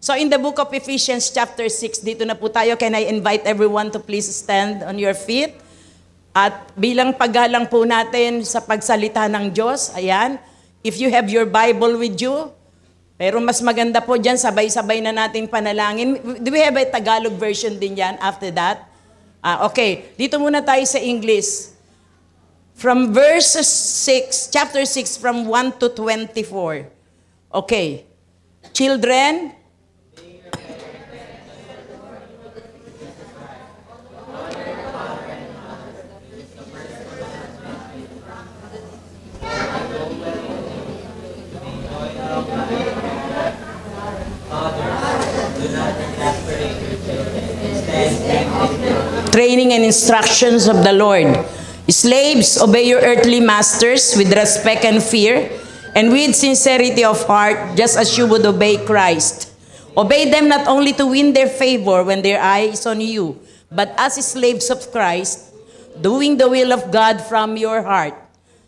So in the book of Ephesians chapter 6, dito na po tayo. Can I invite everyone to please stand on your feet? At bilang paggalang po natin sa pagsalita ng Diyos, ayan, if you have your Bible with you, pero mas maganda po dyan, sabay-sabay na natin panalangin. Do we have a Tagalog version din yan after that? Okay, dito muna tayo sa English. From verses 6, chapter 6, from 1 to 24. Okay. Children, training and instructions of the Lord. Slaves, obey your earthly masters with respect and fear, and with sincerity of heart, just as you would obey Christ. Obey them not only to win their favor when their eye is on you, but as slaves of Christ, doing the will of God from your heart.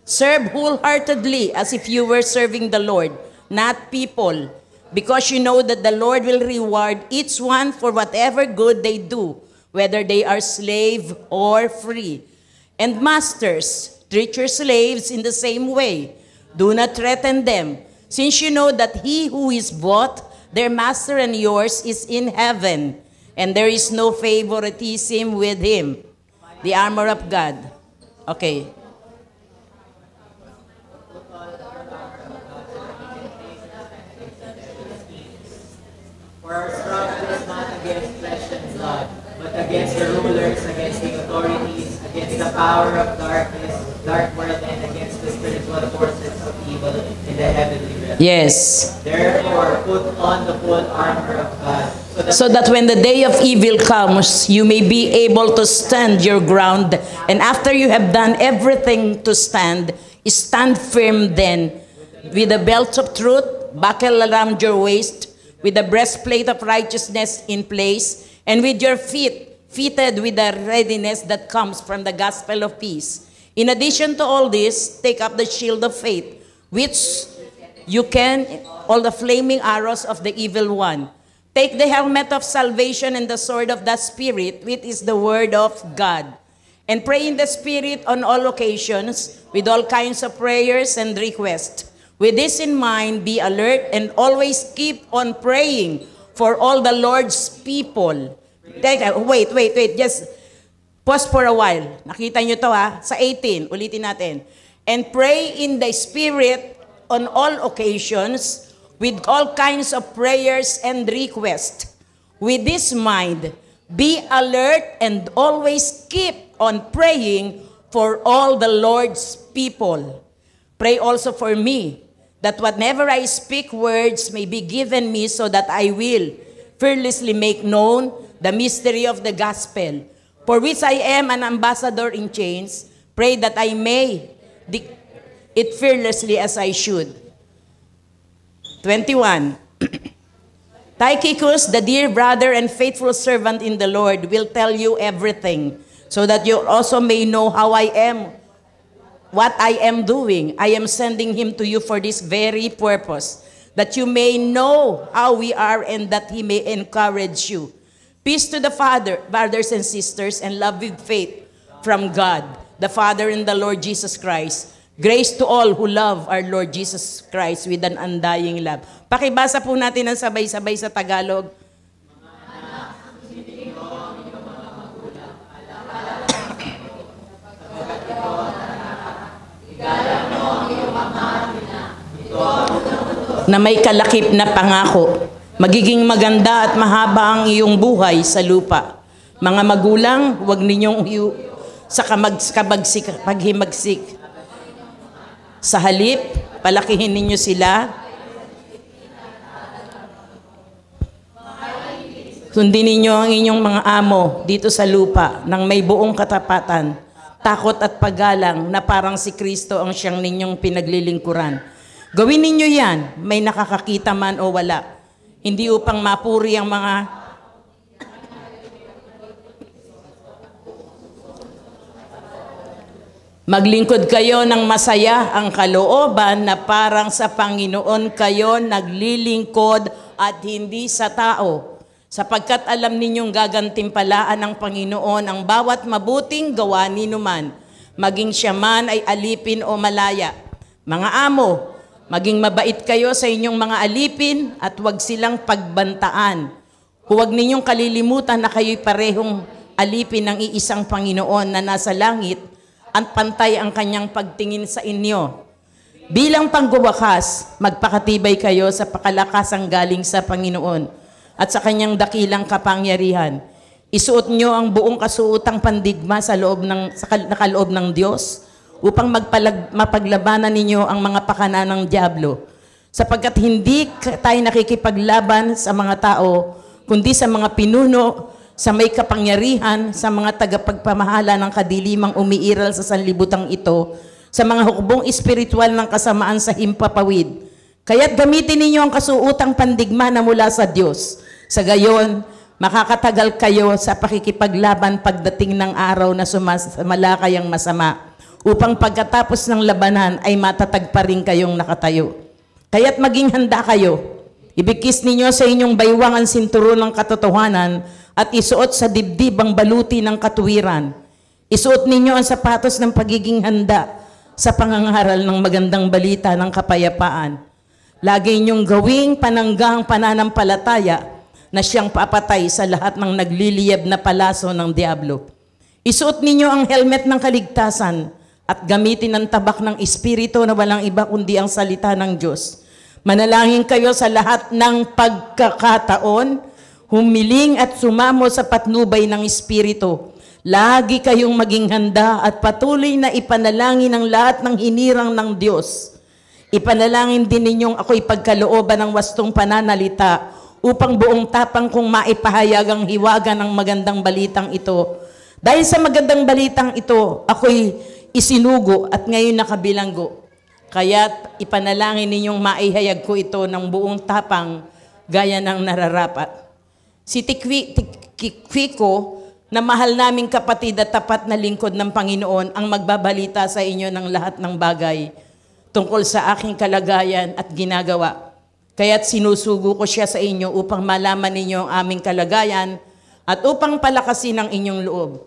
Serve wholeheartedly as if you were serving the Lord, not people, because you know that the Lord will reward each one for whatever good they do, whether they are slave or free. And masters, treat your slaves in the same way. Do not threaten them, since you know that he who is both their master and yours is in heaven, and there is no favoritism with him. The armor of God. Okay. For our struggle is not against flesh and blood, but against the rulers, against the authorities, against the power of darkness, dark world, and against the spiritual forces of evil in the heavenly realm. Yes. Therefore, put on the full armor of God, so that when the day of evil comes, you may be able to stand your ground. And after you have done everything to stand, stand firm then, with the belt of truth buckled around your waist, with the breastplate of righteousness in place, and with your feet fitted with the readiness that comes from the gospel of peace. In addition to all this, take up the shield of faith, which you can, all the flaming arrows of the evil one. Take the helmet of salvation and the sword of the Spirit, which is the word of God. And pray in the Spirit on all occasions, with all kinds of prayers and requests. With this in mind, be alert and always keep on praying for all the Lord's people. Wait. Just pause for a while. Nakita nyo to ha? Sa 18, ulitin natin. And pray in the Spirit on all occasions, with all kinds of prayers and requests. With this mind, be alert and always keep on praying for all the Lord's people. Pray also for me, that whenever I speak, words may be given me, so that I will fearlessly make known the mystery of the gospel, for which I am an ambassador in chains. Pray that I may do it fearlessly as I should. 21. Tychicus, the dear brother and faithful servant in the Lord, will tell you everything, so that you also may know how I am, what I am doing. I am sending him to you for this very purpose, that you may know how we are and that he may encourage you. Peace to the brothers and sisters, and love with faith from God, the Father and the Lord Jesus Christ. Grace to all who love our Lord Jesus Christ with an undying love. Pakibasa po natin ang sabay-sabay sa Tagalog. Na may kalakip na pangako, magiging maganda at mahaba ang iyong buhay sa lupa. Mga magulang, huwag ninyong sa paghimagsik. Sa halip, palakihin ninyo sila. Sundin ninyo ang inyong mga amo dito sa lupa nang may buong katapatan, takot at paggalang na parang si Kristo ang siyang ninyong pinaglilingkuran. Gawin ninyo yan, may nakakakita man o wala. Hindi upang mapuri ang mga maglingkod kayo ng masaya ang kalooban na parang sa Panginoon kayo naglilingkod at hindi sa tao, sapagkat alam ninyong gagantimpalaan ng Panginoon ang bawat mabuting gawa ninuman, maging siya man ay alipin o malaya. Mga amo, maging mabait kayo sa inyong mga alipin at huwag silang pagbantaan. Huwag ninyong kalilimutan na kayo'y parehong alipin ng iisang Panginoon na nasa langit at pantay ang kanyang pagtingin sa inyo. Bilang pangwawakas, magpakatibay kayo sa pakalakasang galing sa Panginoon at sa kanyang dakilang kapangyarihan. Isuot nyo ang buong kasuotang pandigma sa nakaloob ng Diyos upang mapaglabanan ninyo ang mga pakana ng Diablo. Sapagkat hindi tayo nakikipaglaban sa mga tao, kundi sa mga pinuno, sa may kapangyarihan, sa mga tagapagpamahala ng kadilimang umiiral sa sanlibutang ito, sa mga hukbong espiritual ng kasamaan sa himpapawid. Kaya't gamitin ninyo ang kasuotang pandigma na mula sa Diyos. Sa gayon, makakatagal kayo sa pakikipaglaban pagdating ng araw na sumamalakay ang masama, upang pagkatapos ng labanan ay matatag pa rin kayong nakatayo. Kaya't maging handa kayo. Ibigkis ninyo sa inyong baywang ang sinturon ng katotohanan at isuot sa dibdib ang baluti ng katuwiran. Isuot ninyo ang sapatos ng pagiging handa sa pangangaral ng magandang balita ng kapayapaan. Lagi niyong gawing pananggang pananampalataya na siyang papatay sa lahat ng nagliliyab na palaso ng Diablo. Isuot ninyo ang helmet ng kaligtasan at gamitin ang tabak ng Espiritu na walang iba kundi ang salita ng Diyos. Manalangin kayo sa lahat ng pagkakataon, humiling at sumamo sa patnubay ng Espiritu. Lagi kayong maging handa at patuloy na ipanalangin ang lahat ng hinirang ng Diyos. Ipanalangin din ninyong ako'y pagkalooban ng wastong pananalita upang buong tapang kong maipahayag ang hiwaga ng magandang balitang ito. Dahil sa magandang balitang ito, ako'y isinugo at ngayon nakabilanggo. Kaya't ipanalangin ninyong maihayag ko ito ng buong tapang gaya ng nararapat. Si Tikviko, na mahal naming kapatid at tapat na lingkod ng Panginoon ang magbabalita sa inyo ng lahat ng bagay tungkol sa aking kalagayan at ginagawa. Kaya't sinusugo ko siya sa inyo upang malaman ninyo ang aming kalagayan at upang palakasin ang inyong loob.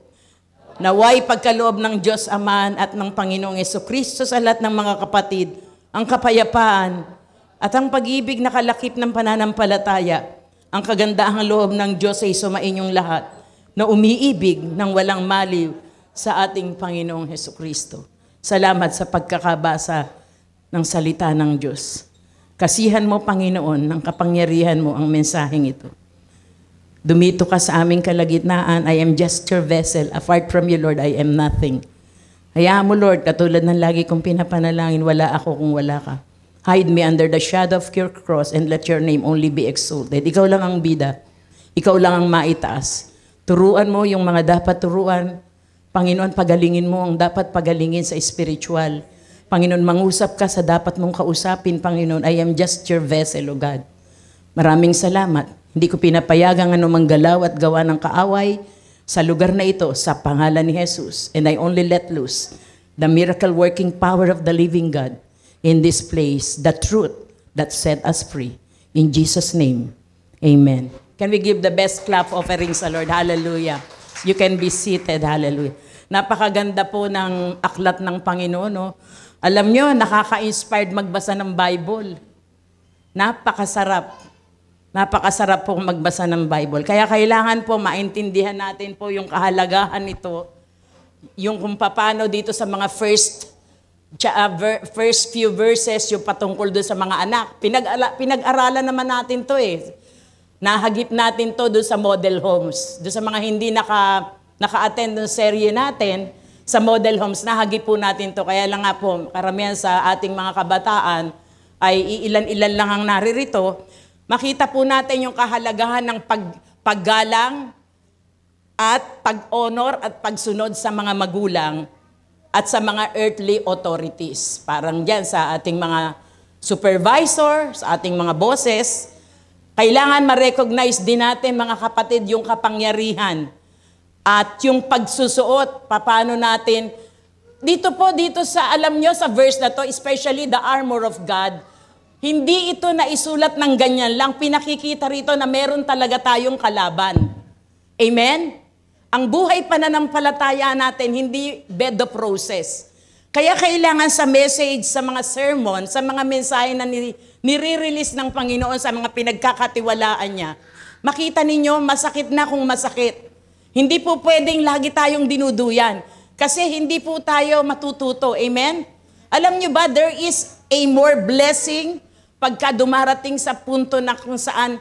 Naway pagkaloob ng Diyos Ama at ng Panginoong Jesucristo sa lahat ng mga kapatid, ang kapayapaan at ang pag-ibig na kalakip ng pananampalataya, ang kagandahang loob ng Diyos ay sumainyong lahat, na umiibig ng walang maliw sa ating Panginoong Hesukristo. Salamat sa pagkakabasa ng salita ng Diyos. Kasihan mo, Panginoon, ng kapangyarihan mo ang mensaheng ito. Dumito ka sa aming kalagitnaan. I am just your vessel. Apart from you, Lord, I am nothing. Hayaan mo, Lord, katulad ng lagi kong pinapanalangin, wala ako kung wala ka. Hide me under the shadow of your cross and let your name only be exalted. Ikaw lang ang bida. Ikaw lang ang maitaas. Turuan mo yung mga dapat turuan. Panginoon, pagalingin mo ang dapat pagalingin sa spiritual. Panginoon, mangusap ka sa dapat mong kausapin, Panginoon. I am just your vessel, O God. Maraming salamat. Hindi ko pinapayagang anumang galaw at gawa ng kaaway sa lugar na ito sa pangalan ni Jesus. And I only let loose the miracle-working power of the living God in this place, the truth that set us free. In Jesus' name, amen. Can we give the best clap offerings sa Lord? Hallelujah. You can be seated. Hallelujah. Napakaganda po ng aklat ng Panginoon. No? Alam nyo, nakaka-inspired magbasa ng Bible. Napakasarap. Napakasarap po magbasa ng Bible. Kaya kailangan po maintindihan natin po yung kahalagahan nito. Yung kung paano dito sa mga first few verses, yung patungkol doon sa mga anak. Pinag-aralan naman natin to eh. Nahagip natin to doon sa model homes. Doon sa mga hindi naka-attend ng serye natin, sa model homes, nahagip po natin to. Kaya lang nga po, karamihan sa ating mga kabataan ay ilan-ilan lang ang naririto. Makita po natin yung kahalagahan ng paggalang at pag-honor at pagsunod sa mga magulang at sa mga earthly authorities. Parang dyan sa ating mga supervisor, sa ating mga bosses. Kailangan ma-recognize din natin, mga kapatid, yung kapangyarihan at yung pagsusuot, paano natin. Dito sa, alam nyo, sa verse na to, especially the armor of God, Hindi ito na isulat ng ganyan lang. Pinakikita rito na meron talaga tayong kalaban. Amen? Ang buhay pananampalataya natin, hindi bed of roses. Kaya kailangan sa message, sa mga sermon, sa mga mensahe na nire-release ng Panginoon sa mga pinagkakatiwalaan niya, makita ninyo, masakit na kung masakit. Hindi po pwedeng lagi tayong dinuduyan. Kasi hindi po tayo matututo. Amen? Alam niyo ba, there is a more blessing pagka dumarating sa punto na kung saan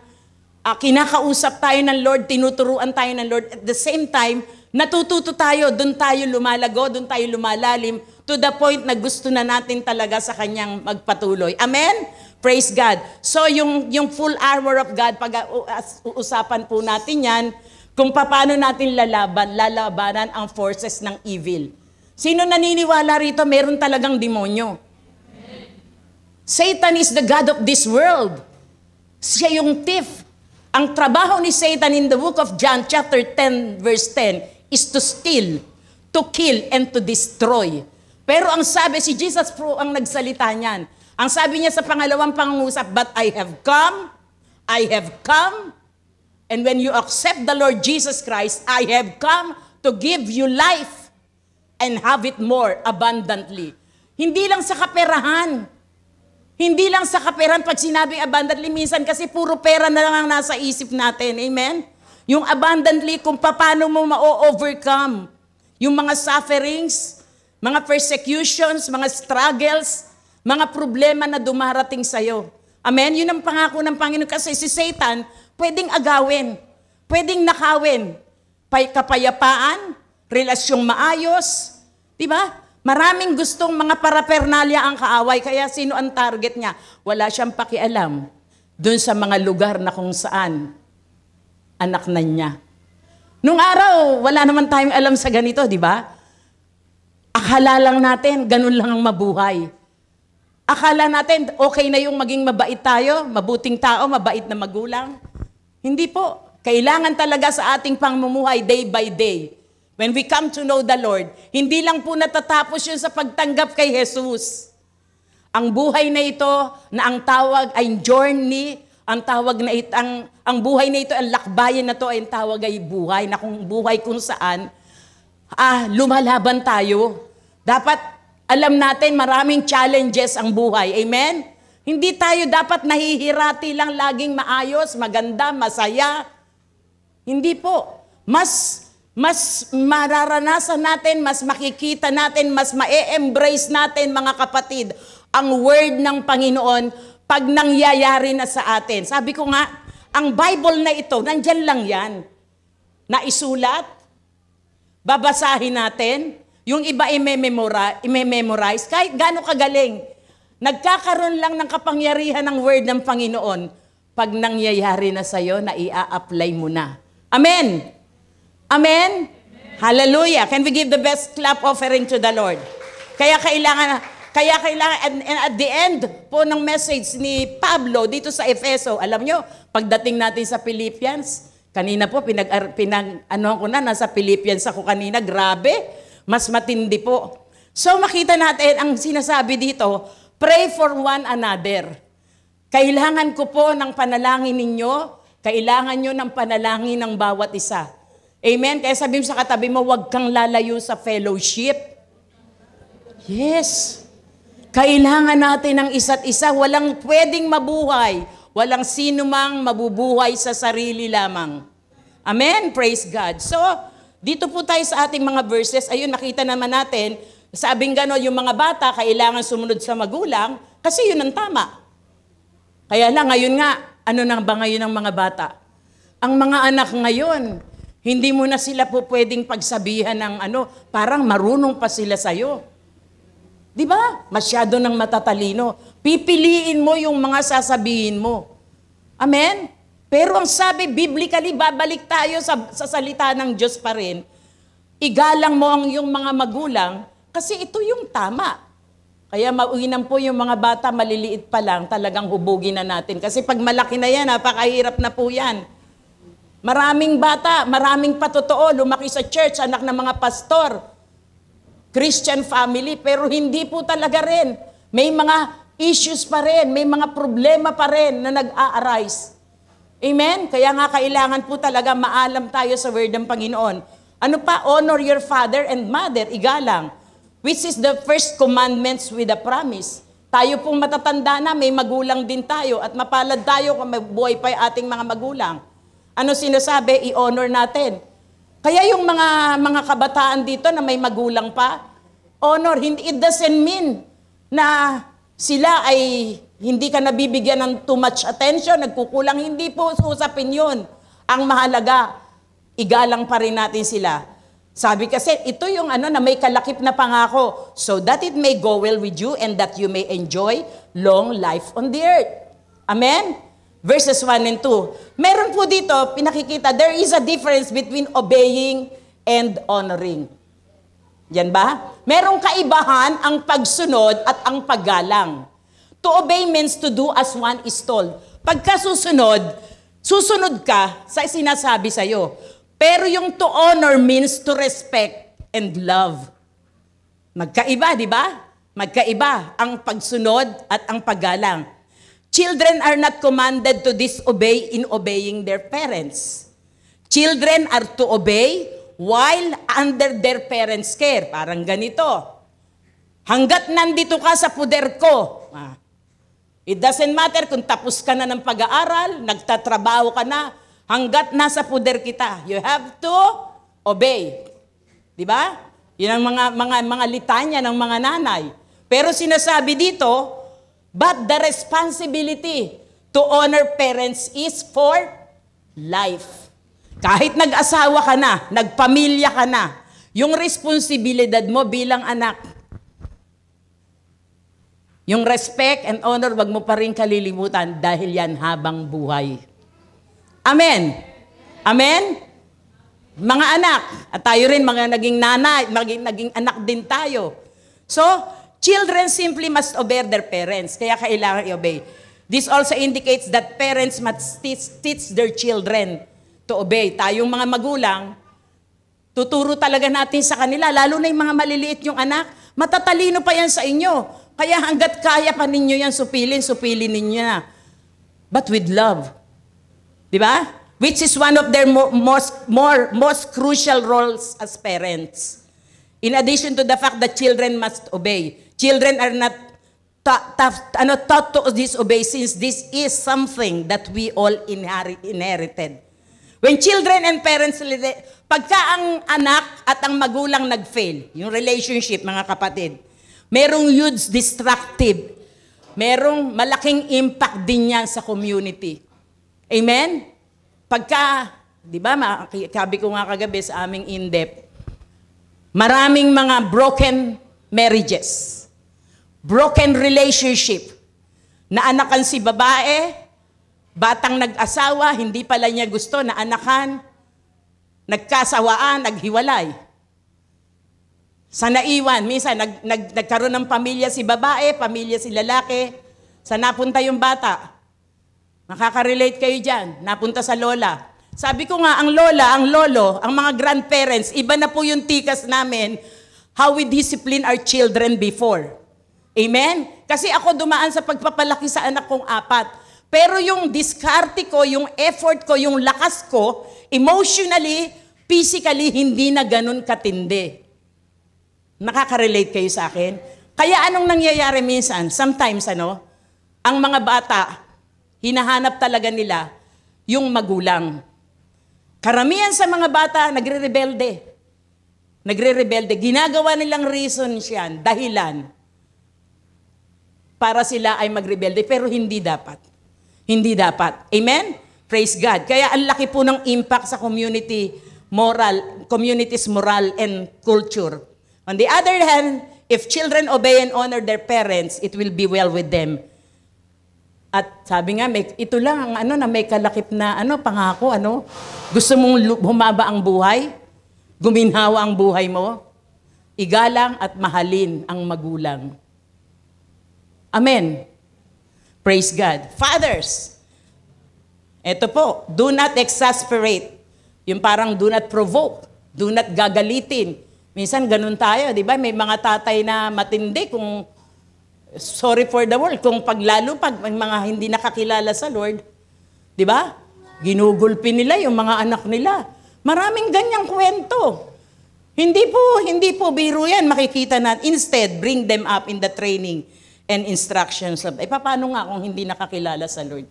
kinakausap tayo ng Lord, tinuturuan tayo ng Lord. At the same time, natututo tayo, doon tayo lumalago, doon tayo lumalalim, to the point na gusto na natin talaga sa Kanyang magpatuloy. Amen? Praise God. So, yung full armor of God, pag-uusapan po natin yan, kung paano natin lalabanan ang forces ng evil. Sino naniniwala rito, meron talagang demonyo? Satan is the God of this world. Siya yung thief. Ang trabaho ni Satan in the book of John chapter 10 verse 10 is to steal, to kill, and to destroy. Pero ang sabi, si Jesus po ang nagsalita niyan. Ang sabi niya sa pangalawang pangungusap, but I have come, and when you accept the Lord Jesus Christ, I have come to give you life and have it more abundantly. Hindi lang sa kaperahan. Hindi lang sa kaperahan pag sinabing abundantly, minsan kasi puro pera na lang ang nasa isip natin. Amen? Yung abundantly, kung paano mo ma-overcome yung mga sufferings, mga persecutions, mga struggles, mga problema na dumarating sa'yo. Amen? Yun ang pangako ng Panginoon kasi si Satan, pwedeng agawin, pwedeng nakawin, kapayapaan, relasyong maayos, di ba? Maraming gustong mga parapernalya ang kaaway, kaya sino ang target niya? Wala siyang pakialam dun sa mga lugar na kung saan anak na niya. Nung araw, wala naman tayong alam sa ganito, di ba? Akala lang natin, ganun lang ang mabuhay. Akala natin, okay na yung maging mabait tayo, mabuting tao, mabait na magulang. Hindi po. Kailangan talaga sa ating pamumuhay day by day. When we come to know the Lord, hindi lang po natatapos yun sa pagtanggap kay Jesus. Ang buhay na ito, na ang tawag ay journey, ang tawag na ito, ang buhay na ito, ang lakbayan na ito, ay ang tawag ay buhay, na kung buhay kung saan, lumalaban tayo. Dapat alam natin maraming challenges ang buhay. Amen? Hindi tayo dapat nahihirati lang laging maayos, maganda, masaya. Hindi po. Mas mararanasan natin, mas makikita natin, mas ma-embrace natin, mga kapatid, ang word ng Panginoon pag nangyayari na sa atin. Sabi ko nga, ang Bible na ito, nandyan lang yan. Naisulat, babasahin natin, yung iba i-memorize, kahit gaano kagaling. Nagkakaroon lang ng kapangyarihan ng word ng Panginoon pag nangyayari na sa'yo, na i-a-apply mo na. Amen! Amen? Hallelujah. Can we give the best clap offering to the Lord? Kaya kailangan, and at the end po ng message ni Pablo dito sa Efeso, alam nyo, pagdating natin sa Philippians, kanina po, nasa Philippians ako kanina, grabe, mas matindi po. So makita natin, ang sinasabi dito, pray for one another. Kailangan ko po ng panalangin ninyo, kailangan nyo ng panalangin ng bawat isa. Amen? Kaya sabi mo sa katabi mo, huwag kang lalayo sa fellowship. Yes. Kailangan natin ng isa't isa. Walang pwedeng mabuhay. Walang sino mang mabubuhay sa sarili lamang. Amen? Praise God. So, dito po tayo sa ating mga verses. Ayun, nakita naman natin, sabing gano'n, yung mga bata, kailangan sumunod sa magulang, kasi yun ang tama. Kaya lang, ngayon nga, ano na ba ngayon ang mga bata? Ang mga anak ngayon, hindi mo na sila po pwedeng pagsabihan ng parang marunong pa sila sa'yo. Di ba? Masyado ng matatalino. Pipiliin mo yung mga sasabihin mo. Amen? Pero ang sabi, biblically, babalik tayo sa salita ng Diyos pa rin. Igalang mo ang yung mga magulang kasi ito yung tama. Kaya mauinam po yung mga bata, maliliit pa lang, talagang hubugin na natin. Kasi pag malaki na yan, napakahirap na po yan. Maraming bata, maraming patotoo, lumaki sa church, anak ng mga pastor, Christian family, pero hindi po talaga rin. May mga issues pa rin, may mga problema pa rin na nag-a-arise. Amen? Kaya nga kailangan po talaga maalam tayo sa word ng Panginoon. Ano pa? Honor your father and mother, igalang, which is the first commandments with a promise. Tayo pong matatanda na, may magulang din tayo at mapalad tayo kung may buhay pa yung ating mga magulang. Ano sinasabi? I-honor natin. Kaya yung mga kabataan dito na may magulang pa, honor, it doesn't mean na sila ay hindi ka nabibigyan ng too much attention, nagkukulang, hindi po usapin yun. Ang mahalaga, igalang pa rin natin sila. Sabi kasi, ito yung na may kalakip na pangako, so that it may go well with you and that you may enjoy long life on the earth. Amen? Verses 1 and 2. Meron po dito, pinakikita, there is a difference between obeying and honoring. Yan ba? Merong kaibahan ang pagsunod at ang paggalang. To obey means to do as one is told. Pagka susunod ka sa sinasabi sa'yo. Pero yung to honor means to respect and love. Magkaiba, di ba? Magkaiba ang pagsunod at ang paggalang. Children are not commanded to disobey in obeying their parents. Children are to obey while under their parents' care. Parang ganito. Hanggat nandito ka sa puder ko, it doesn't matter kung tapos ka na ng pag-aaral, nagtatrabaho ka na, hanggat nasa puder kita, you have to obey. Di ba? Yun ang mga litanya ng mga nanay. Pero sinasabi dito, but the responsibility to honor parents is for life. Kahit nag-asawa ka na, nagpamilya ka na, yung responsibilidad mo bilang anak, yung respect and honor, wag mo pa rin kalilimutan dahil yan habang buhay. Amen? Amen? Mga anak, at tayo rin mga naging nanay, naging anak din tayo. So, children simply must obey their parents, kaya kailangan i-obey. This also indicates that parents must teach their children to obey. Tayong mga magulang, tuturo talaga natin sa kanila, lalo na yung mga maliliit yung anak, matatalino pa yan sa inyo. Kaya hanggat kaya pa ninyo yan supilin ninyo na. But with love. Di ba? Which is one of their most crucial roles as parents. In addition to the fact that children must obey. Children are not taught to disobey since this is something that we all inherited. When children and parents, pagka ang anak at ang magulang nag-fail, yung relationship, mga kapatid, merong huge destructive, merong malaking impact din yan sa community. Amen? Pagka, di ba, sabi ko nga kagabi sa aming in-depth, maraming mga broken marriages, broken relationship, naanakan si babae, batang nag-asawa, hindi pala niya gusto na anakan, nagkasawaan, naghiwalay. Sa naiwan, minsan nagkaroon ng pamilya si babae, pamilya si lalaki, sa napunta yung bata. Makaka-relate kayo dyan, napunta sa lola. Sabi ko nga, ang lola, ang lolo, ang mga grandparents, iba na po yung tikas namin, how we discipline our children before. Amen? Kasi ako dumaan sa pagpapalaki sa anak kong 4. Pero yung diskarte ko, yung effort ko, yung lakas ko, emotionally, physically, hindi na ganun katindi. Nakaka-relate kayo sa akin? Kaya anong nangyayari minsan? Sometimes, ang mga bata, hinahanap talaga nila yung magulang. Karamihan sa mga bata, nagre-rebelde. Nagre-rebelde. Ginagawa nilang reason yan, dahilan, para sila ay magrebelde. Pero hindi dapat. Hindi dapat. Amen? Praise God. Kaya ang laki po ng impact sa community's moral and culture. On the other hand, if children obey and honor their parents, it will be well with them. At sabi nga, ito lang ang na may kalakip na pangako, Gusto mong humaba ang buhay? Guminhawa ang buhay mo? Igalang at mahalin ang magulang. Amen. Praise God. Fathers, eto po, do not exasperate. Yung parang do not provoke. Do not gagalitin. Minsan ganun tayo, di ba? May mga tatay na matindi kung Sorry for the world. Kung lalo pag mga hindi nakakilala sa Lord, di ba? Ginugulpi nila yung mga anak nila. Maraming ganyang kwento. Hindi po biro yan, makikita natin. Instead, bring them up in the training and instructions of, paano nga kung hindi nakakilala sa Lord?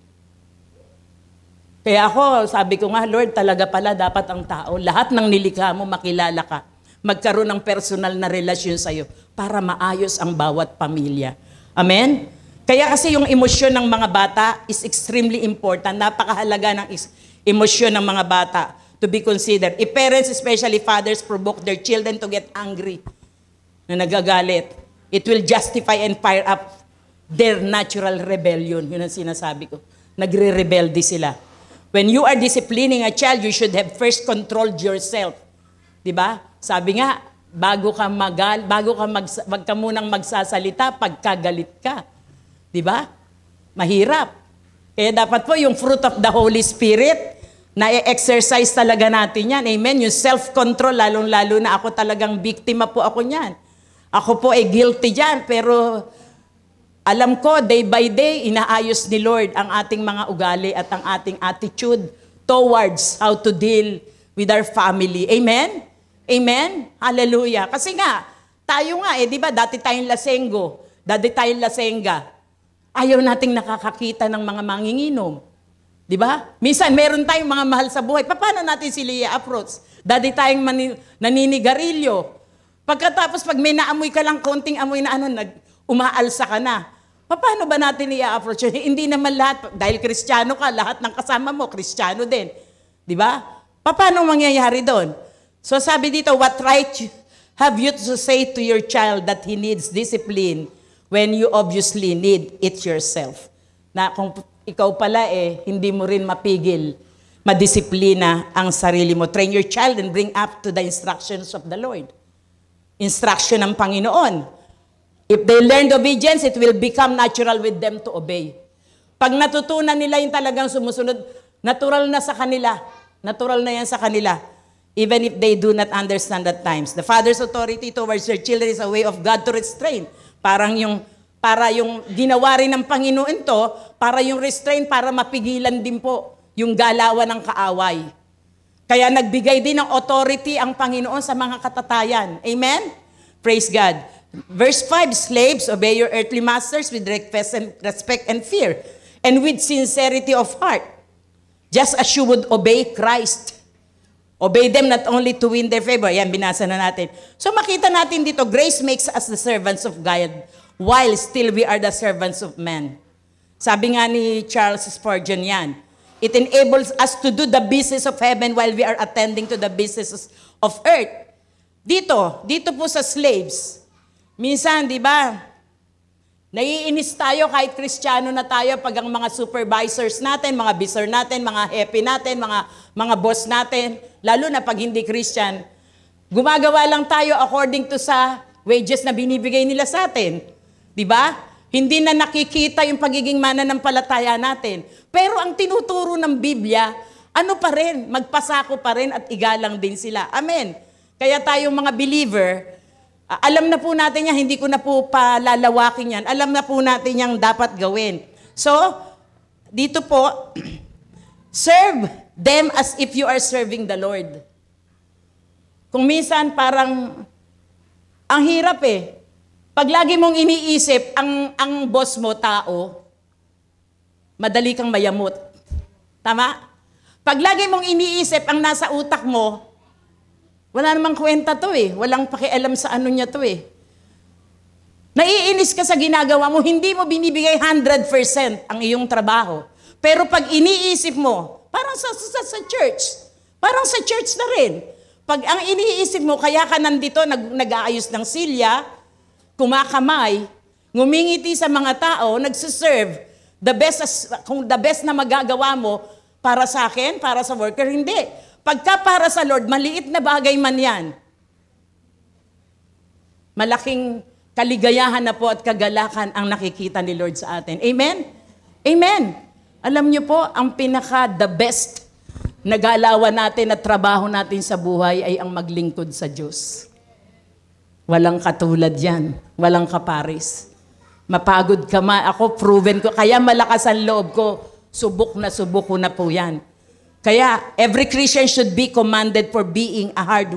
Kaya ako, sabi ko nga, Lord, talaga pala dapat ang tao, lahat ng nilikha mo, makilala ka. Magkaroon ng personal na relasyon sa'yo para maayos ang bawat pamilya. Amen? Kaya kasi yung emosyon ng mga bata is extremely important. Napakahalaga ng emosyon ng mga bata to be considered. If parents, especially fathers, provoke their children to get angry, na nagagalit, it will justify and fire up their natural rebellion. Yun ang sinasabi ko. Nagre-rebelde sila. When you are disciplining a child, you should have first controlled yourself. Diba? Sabi nga, wag ka munang magsasalita pagkagalit ka. Diba? Mahirap. Kaya dapat po yung fruit of the Holy Spirit, na-exercise talaga natin yan. Amen? Yung self-control, lalong-lalo na ako talagang biktima po ako niyan. Ako po ay guilty dyan, pero alam ko, day by day, inaayos ni Lord ang ating mga ugali at ang ating attitude towards how to deal with our family. Amen? Amen? Hallelujah. Kasi nga, tayo nga di ba, dati tayong lasenggo, dati tayong lasenga, ayaw nating nakakakita ng mga manginginom. Di ba? Minsan, meron tayong mga mahal sa buhay. Paano natin sila i-approach? Dati tayong naninigarilyo. Pagkatapos, pag may naamoy ka lang, konting amoy na umaalsa ka na. Paano ba natin i-approach? Hindi naman lahat, dahil Kristiyano ka, lahat ng kasama mo, Kristiyano din. Di ba? Paano mangyayari doon? So sabi dito, what right have you to say to your child that he needs discipline when you obviously need it yourself? Na kung ikaw pala hindi mo rin mapigil, madisiplina ang sarili mo. Train your child and bring up to the instructions of the Lord. Instruction ng Panginoon. If they learned obedience, it will become natural with them to obey. Pag natutunan nila yung talagang sumusunod, natural na sa kanila. Natural na yan sa kanila. Even if they do not understand at times. The father's authority towards their children is a way of God to restrain. Para yung ginawa rin ng Panginoon to, para yung restrain, para mapigilan din po yung galawan ng kaaway. Kaya nagbigay din ng authority ang Panginoon sa mga katatayan. Amen? Praise God. Verse 5, slaves, obey your earthly masters with respect and fear, and with sincerity of heart, just as you would obey Christ. Obey them not only to win their favor. Yan, binasa na natin. So makita natin dito, grace makes us the servants of God, while still we are the servants of men. Sabi nga ni Charles Spurgeon yan, it enables us to do the business of heaven while we are attending to the businesses of earth. Dito po sa slaves, minsan, di ba, naiinis tayo kahit Kristiyano na tayo pag ang mga supervisors natin, mga bisor natin, mga happy natin, mga boss natin, lalo na pag hindi Christian, gumagawa lang tayo according to sa wages na binibigay nila sa atin. Di ba? Hindi na nakikita yung pagiging mananampalataya natin. Pero ang tinuturo ng Biblia, ano pa rin, magpasako pa rin at igalang din sila. Amen. Kaya tayong mga believer, alam na po natin yan, hindi ko na po palalawakin yan. Alam na po natin yung dapat gawin. So, dito po, serve them as if you are serving the Lord. Kung minsan parang, ang hirap Pag lagi mong iniisip, ang boss mo, tao, madali kang mayamot. Tama? Pag lagi mong iniisip, ang nasa utak mo, wala namang kwenta to Walang pakialam sa ano niya to Naiinis ka sa ginagawa mo, hindi mo binibigay 100% ang iyong trabaho. Pero pag iniisip mo, parang sa church, parang sa church na rin. Pag ang iniisip mo, kaya ka nandito, nag-aayos ng silya, kumakamay, ngumingiti sa mga tao, nagsiserve, kung the best na magagawa mo para sa akin, para sa worker, hindi. Pagka para sa Lord, maliit na bagay man yan. Malaking kaligayahan na po at kagalakan ang nakikita ni Lord sa atin. Amen? Amen. Alam niyo po, ang the best na galawan natin at trabaho natin sa buhay ay ang maglingkod sa Diyos. Walang katulad yan. Walang kaparis. Mapagod ka man. Ako, proven ko. Kaya malakas ang loob ko. Subok ko na po yan. Kaya, every Christian should be commanded for being a hard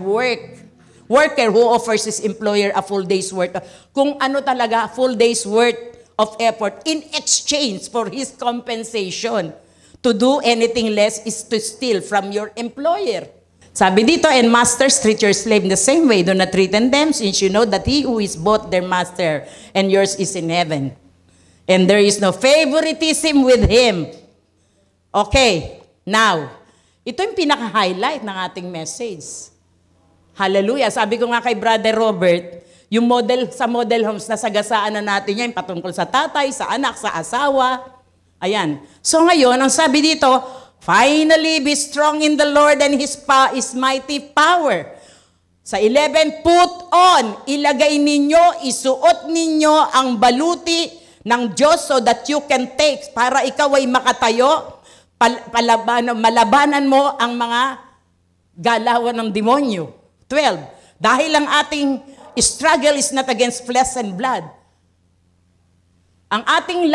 worker who offers his employer a full day's worth. Kung ano talaga, full day's worth of effort in exchange for his compensation. To do anything less is to steal from your employer. Sabi dito, and masters, treat your slave in the same way. Do not threaten them, since you know that he who is both their master and yours is in heaven. And there is no favoritism with him. Okay, now, ito yung pinaka-highlight ng ating message. Hallelujah. Sabi ko nga kay Brother Robert, yung model sa model homes na sagasaan na natin yan, patungkol sa tatay, sa anak, sa asawa. Ayan. So ngayon, ang sabi dito, finally be strong in the Lord and His mighty power. Sa 11, put on, ilagay ninyo, isuot ninyo ang baluti ng Diyos so that you can take, para ikaw ay makatayo, malabanan mo ang mga galawan ng demonyo. 12, dahil ang ating struggle is not against flesh and blood. Ang ating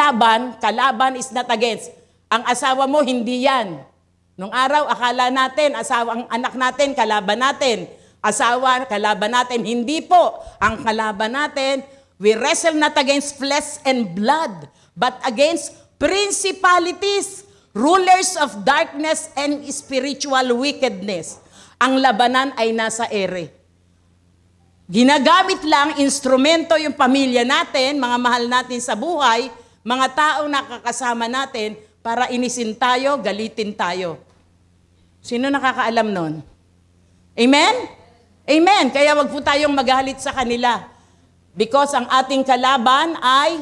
kalaban is not against. Ang asawa mo, hindi yan. Nung araw, akala natin, ang anak natin, kalaban natin. Asawa, kalaban natin. Hindi po. Ang kalaban natin, we wrestle not against flesh and blood, but against principalities, rulers of darkness and spiritual wickedness. Ang labanan ay nasa ere. Ginagamit lang, instrumento yung pamilya natin, mga mahal natin sa buhay, mga taong nakakasama natin, para inisin tayo, galitin tayo. Sino nakakaalam nun? Amen? Amen. Kaya wag po tayong magalit sa kanila. Because ang ating kalaban ay,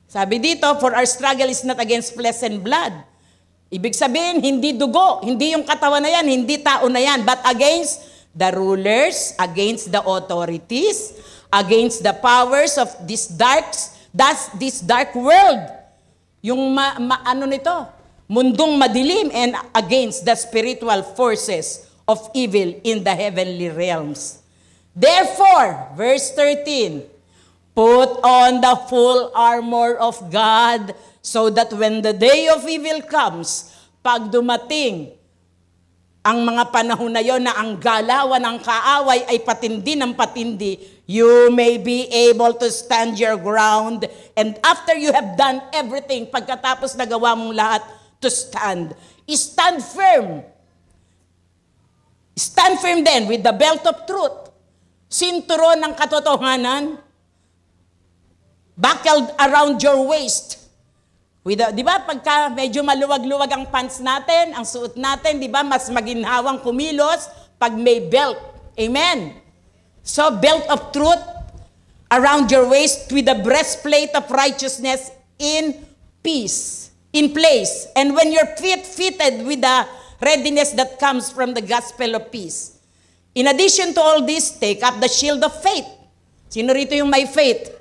sabi dito, for our struggle is not against flesh and blood. Ibig sabihin, hindi dugo, hindi yung katawan na yan, hindi tao na yan, but against the rulers, against the authorities, against the powers of this dark world. Yung mundong madilim, and against the spiritual forces of evil in the heavenly realms. Therefore, verse 13, put on the full armor of God so that when the day of evil comes, pag dumating ang mga panahon na yon na ang galawan ng kaaway ay patindi ng patindi, you may be able to stand your ground, and after you have done everything, pagkatapos nagawa mong lahat, to stand. Stand firm. Stand firm then with the belt of truth, sinturon ng katotohanan, buckled around your waist. Di ba, pagka medyo maluwag-luwag ang pants natin, ang suot natin, di ba, mas maginhawang kumilos pag may belt. Amen. So, belt of truth around your waist with the breastplate of righteousness in place. And when your feet fitted with the readiness that comes from the gospel of peace. In addition to all this, take up the shield of faith. Sino rito yung may faith?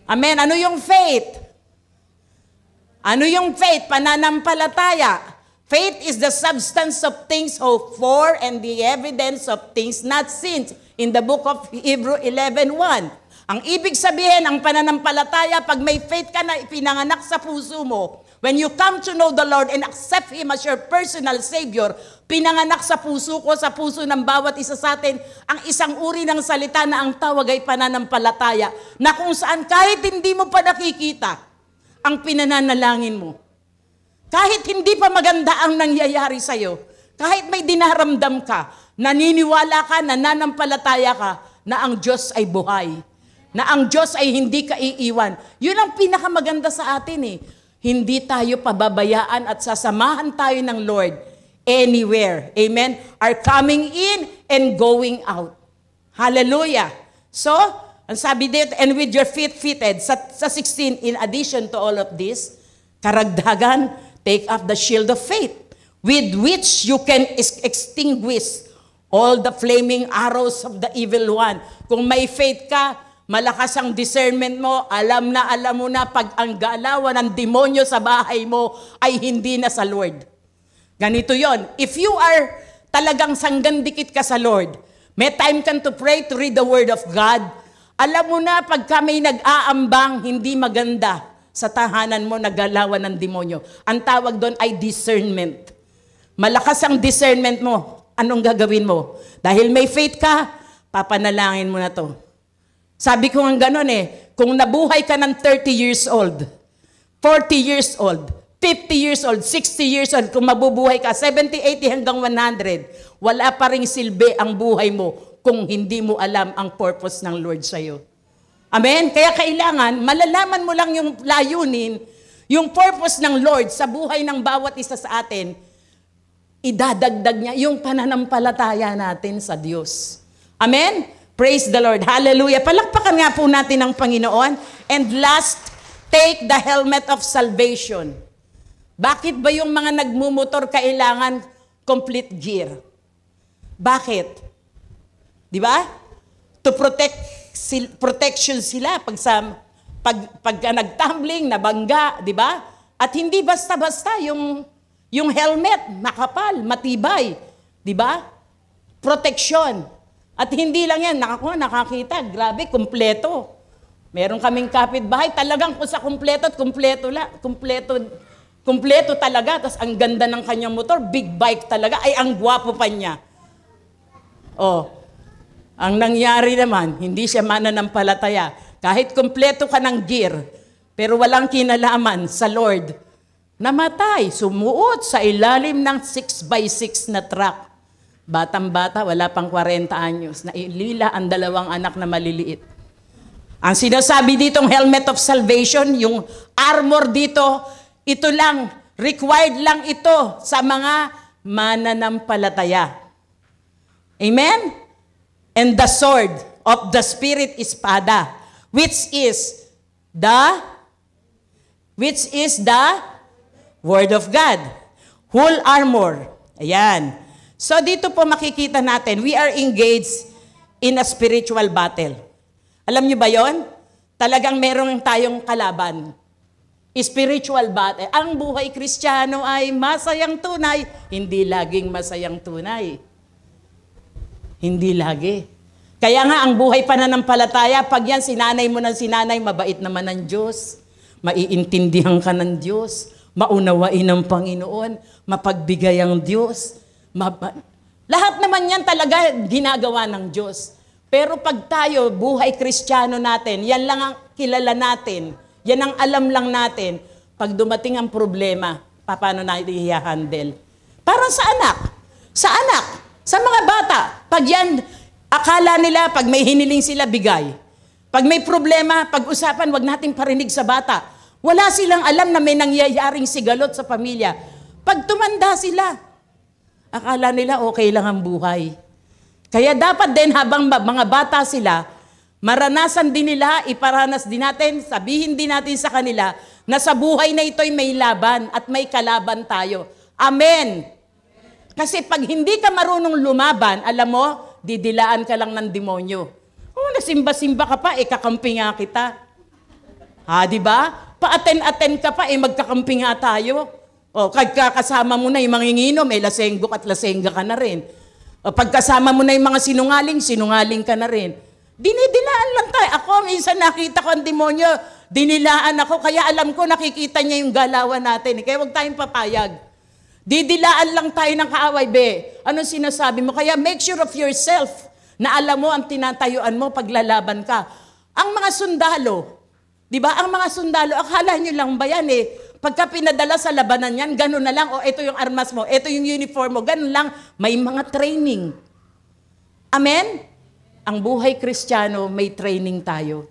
Amen. Ano yung faith? Ano yung faith? Pananampalataya. Faith is the substance of things hoped for and the evidence of things not seen. In the book of Hebrews 11:1. Ang ibig sabihin, ang pananampalataya, pag may faith ka na ipinanganak sa puso mo, when you come to know the Lord and accept Him as your personal Savior, pinanganak sa puso ko, sa puso ng bawat isa sa atin, ang isang uri ng salita na ang tawag ay pananampalataya, na kung saan kahit hindi mo pa nakikita, ang pinananalangin mo. Kahit hindi pa maganda ang nangyayari sa'yo, kahit may dinaramdam ka, naniniwala ka, nananampalataya ka, na ang Diyos ay buhay, na ang Diyos ay hindi ka iiwan. Yun ang pinakamaganda sa atin eh. Hindi tayo pababayaan at sasamahan tayo ng Lord anywhere. Amen? Are coming in and going out. Hallelujah. So, ang sabi dito, and with your feet fitted, sa 16, in addition to all of this, karagdagan, take up the shield of faith, with which you can extinguish all the flaming arrows of the evil one. Kung may faith ka, malakas ang discernment mo, alam mo na pag ang galawan ng demonyo sa bahay mo ay hindi na sa Lord. Ganito yon. If you are talagang sanggandikit ka sa Lord, may time ka to pray, to read the Word of God, Alam mo na pagka may nag-aambang, hindi maganda sa tahanan mo, nagalawan ng demonyo. Ang tawag doon ay discernment. Malakas ang discernment mo. Anong gagawin mo? Dahil may faith ka, papanalangin mo na to. Sabi ko nga gano'n kung nabuhay ka ng 30 years old, 40 years old, 50 years old, 60 years old, kung mabubuhay ka, 70, 80 hanggang 100, wala pa ring silbi ang buhay mo kung hindi mo alam ang purpose ng Lord sa'yo. Amen? Kaya kailangan, malalaman mo lang yung layunin, yung purpose ng Lord sa buhay ng bawat isa sa atin, idadagdag niya yung pananampalataya natin sa Diyos. Amen? Praise the Lord. Hallelujah. Palakpakan nga po natin ang Panginoon. And last, take the helmet of salvation. Bakit ba yung mga nagmumotor kailangan complete gear? Bakit? Di ba? To protection sila pag nagtumbling, nabangga, di ba? At hindi basta-basta yung helmet, makapal, matibay, di ba? Protection. At hindi lang yan, nakakita, grabe, kumpleto. Meron kaming kapitbahay, talagang kung sa kumpleto at kumpleto talaga. Tapos ang ganda ng kanyang motor, big bike talaga, ay ang gwapo pa niya. Ang nangyari naman, hindi siya mananampalataya. Kahit kumpleto ka ng gear, pero walang kinalaman sa Lord, namatay, sumuot sa ilalim ng 6x6 na truck. Batang-bata, wala pang 40 anyos, nailila ang 2 anak na maliliit. Ang sinasabi ditong helmet of salvation, yung armor dito, ito lang, required lang ito sa mga mananampalataya. Amen? And the sword of the Spirit espada, which is the Word of God. Whole armor. Ayan. So dito po makikita natin, we are engaged in a spiritual battle. Alam niyo ba yon? Talagang meron tayong kalaban. Spiritual battle. Ang buhay Kristiyano ay masayang tunay, hindi laging masayang tunay. Hindi lagi. Kaya nga, ang buhay pananampalataya, pag yan sinanay mo ng sinanay, mabait naman ng Diyos. Maiintindihan ka ng Diyos. Maunawain ng Panginoon. Mapagbigay ang Diyos. Lahat naman yan talaga ginagawa ng Diyos. Pero pag tayo, buhay Kristiyano natin, yan lang ang kilala natin. Yan ang alam lang natin. Pag dumating ang problema, paano natin i-handle? Parang sa anak. Sa anak. Sa mga bata, pag yan, akala nila, pag may hiniling sila, bigay. Pag may problema, pag-usapan, wag nating parinig sa bata. Wala silang alam na may nangyayaring sigalot sa pamilya. Pag tumanda sila, akala nila okay lang ang buhay. Kaya dapat din habang mga bata sila, maranasan din nila, iparanas din natin, sabihin din natin sa kanila, na sa buhay na ito'y may laban at may kalaban tayo. Amen! Kasi pag hindi ka marunong lumaban, alam mo, didilaan ka lang ng demonyo. Nasimba-simba ka pa, kakampi nga kita. Di ba? Pa-aten-aten ka pa, magkakampi nga tayo. Kasama mo na yung mangingino, may lasenggo at lasengga ka na rin. Pagkasama mo na yung mga sinungaling ka na rin. Dinidilaan lang tayo. Ako, minsan nakita ko ang demonyo, dinilaan ako, kaya alam ko, nakikita niya yung galawan natin. Kaya huwag tayong papayag. Didilaan lang tayo ng kaaway, be. Anong sinasabi mo? Kaya make sure of yourself na alam mo ang tinatayuan mo paglalaban ka. Ang mga sundalo, di ba? Ang mga sundalo, akala nyo lang ba yan Pagka pinadala sa labanan yan, gano'n na lang, ito yung armas mo, ito yung uniform mo, gano'n lang, may mga training. Amen? Ang buhay Kristiyano, may training tayo.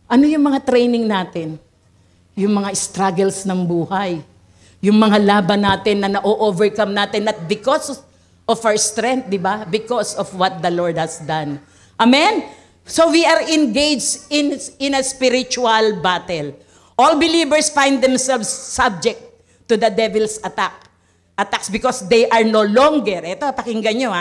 Ano yung mga training natin? Yung mga struggles ng buhay. Yung mga laban natin na na-overcome natin, not because of our strength, di ba? Because of what the Lord has done. Amen? So we are engaged in a spiritual battle. All believers find themselves subject to the devil's attacks because they are no longer, ito, pakinggan nyo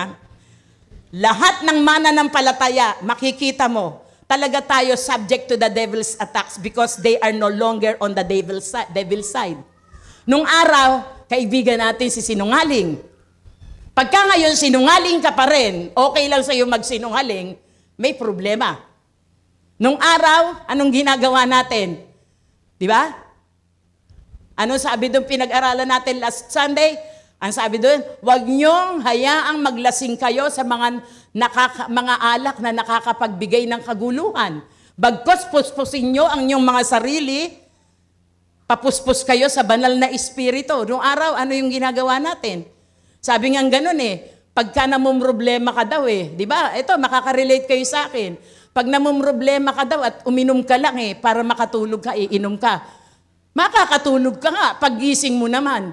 lahat ng mananampalataya, makikita mo, talaga tayo subject to the devil's attacks because they are no longer on the devil's side. Nung araw, kaibigan natin si sinungaling. Pagka ngayon sinungaling ka pa rin, okay lang sa'yo magsinungaling, may problema. Nung araw, anong ginagawa natin? Di ba? Ano sabi doon pinag-aralan natin last Sunday? Ang sabi doon, huwag niyong hayaang maglasing kayo sa mga alak na nakakapagbigay ng kaguluhan. Bagkos puspusin niyo ang inyong mga sarili, papuspos kayo sa banal na espiritu. Noong araw, ano yung ginagawa natin? Sabi nga ganun pagka namumroblema ka daw di ba? Ito, makaka-relate kayo sa akin. Pag namumroblema ka daw at uminom ka lang para makatulog ka, iinom ka. Makakatulog ka nga, paggising mo naman.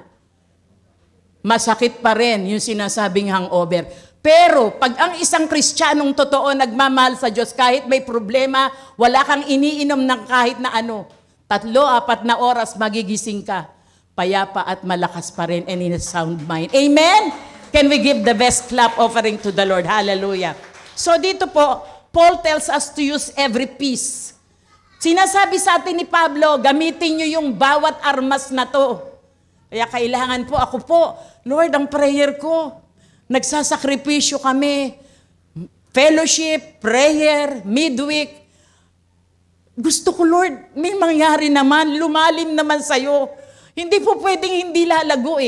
Masakit pa rin yung sinasabing hangover. Pero pag ang isang Kristiyanong totoo nagmamahal sa Diyos, kahit may problema, wala kang iniinom ng kahit na 3-4 na oras, magigising ka. Payapa at malakas pa rin and in a sound mind. Amen? Can we give the best clap offering to the Lord? Hallelujah. So dito po, Paul tells us to use every piece. Sinasabi sa atin ni Pablo, gamitin nyo yung bawat armas na to. Kaya kailangan po, ako po, Lord, ang prayer ko, nagsasakripisyo kami, fellowship, prayer, midweek. Gusto ko, Lord, may mangyari naman, lumalim naman sa'yo. Hindi po pwedeng hindi lalago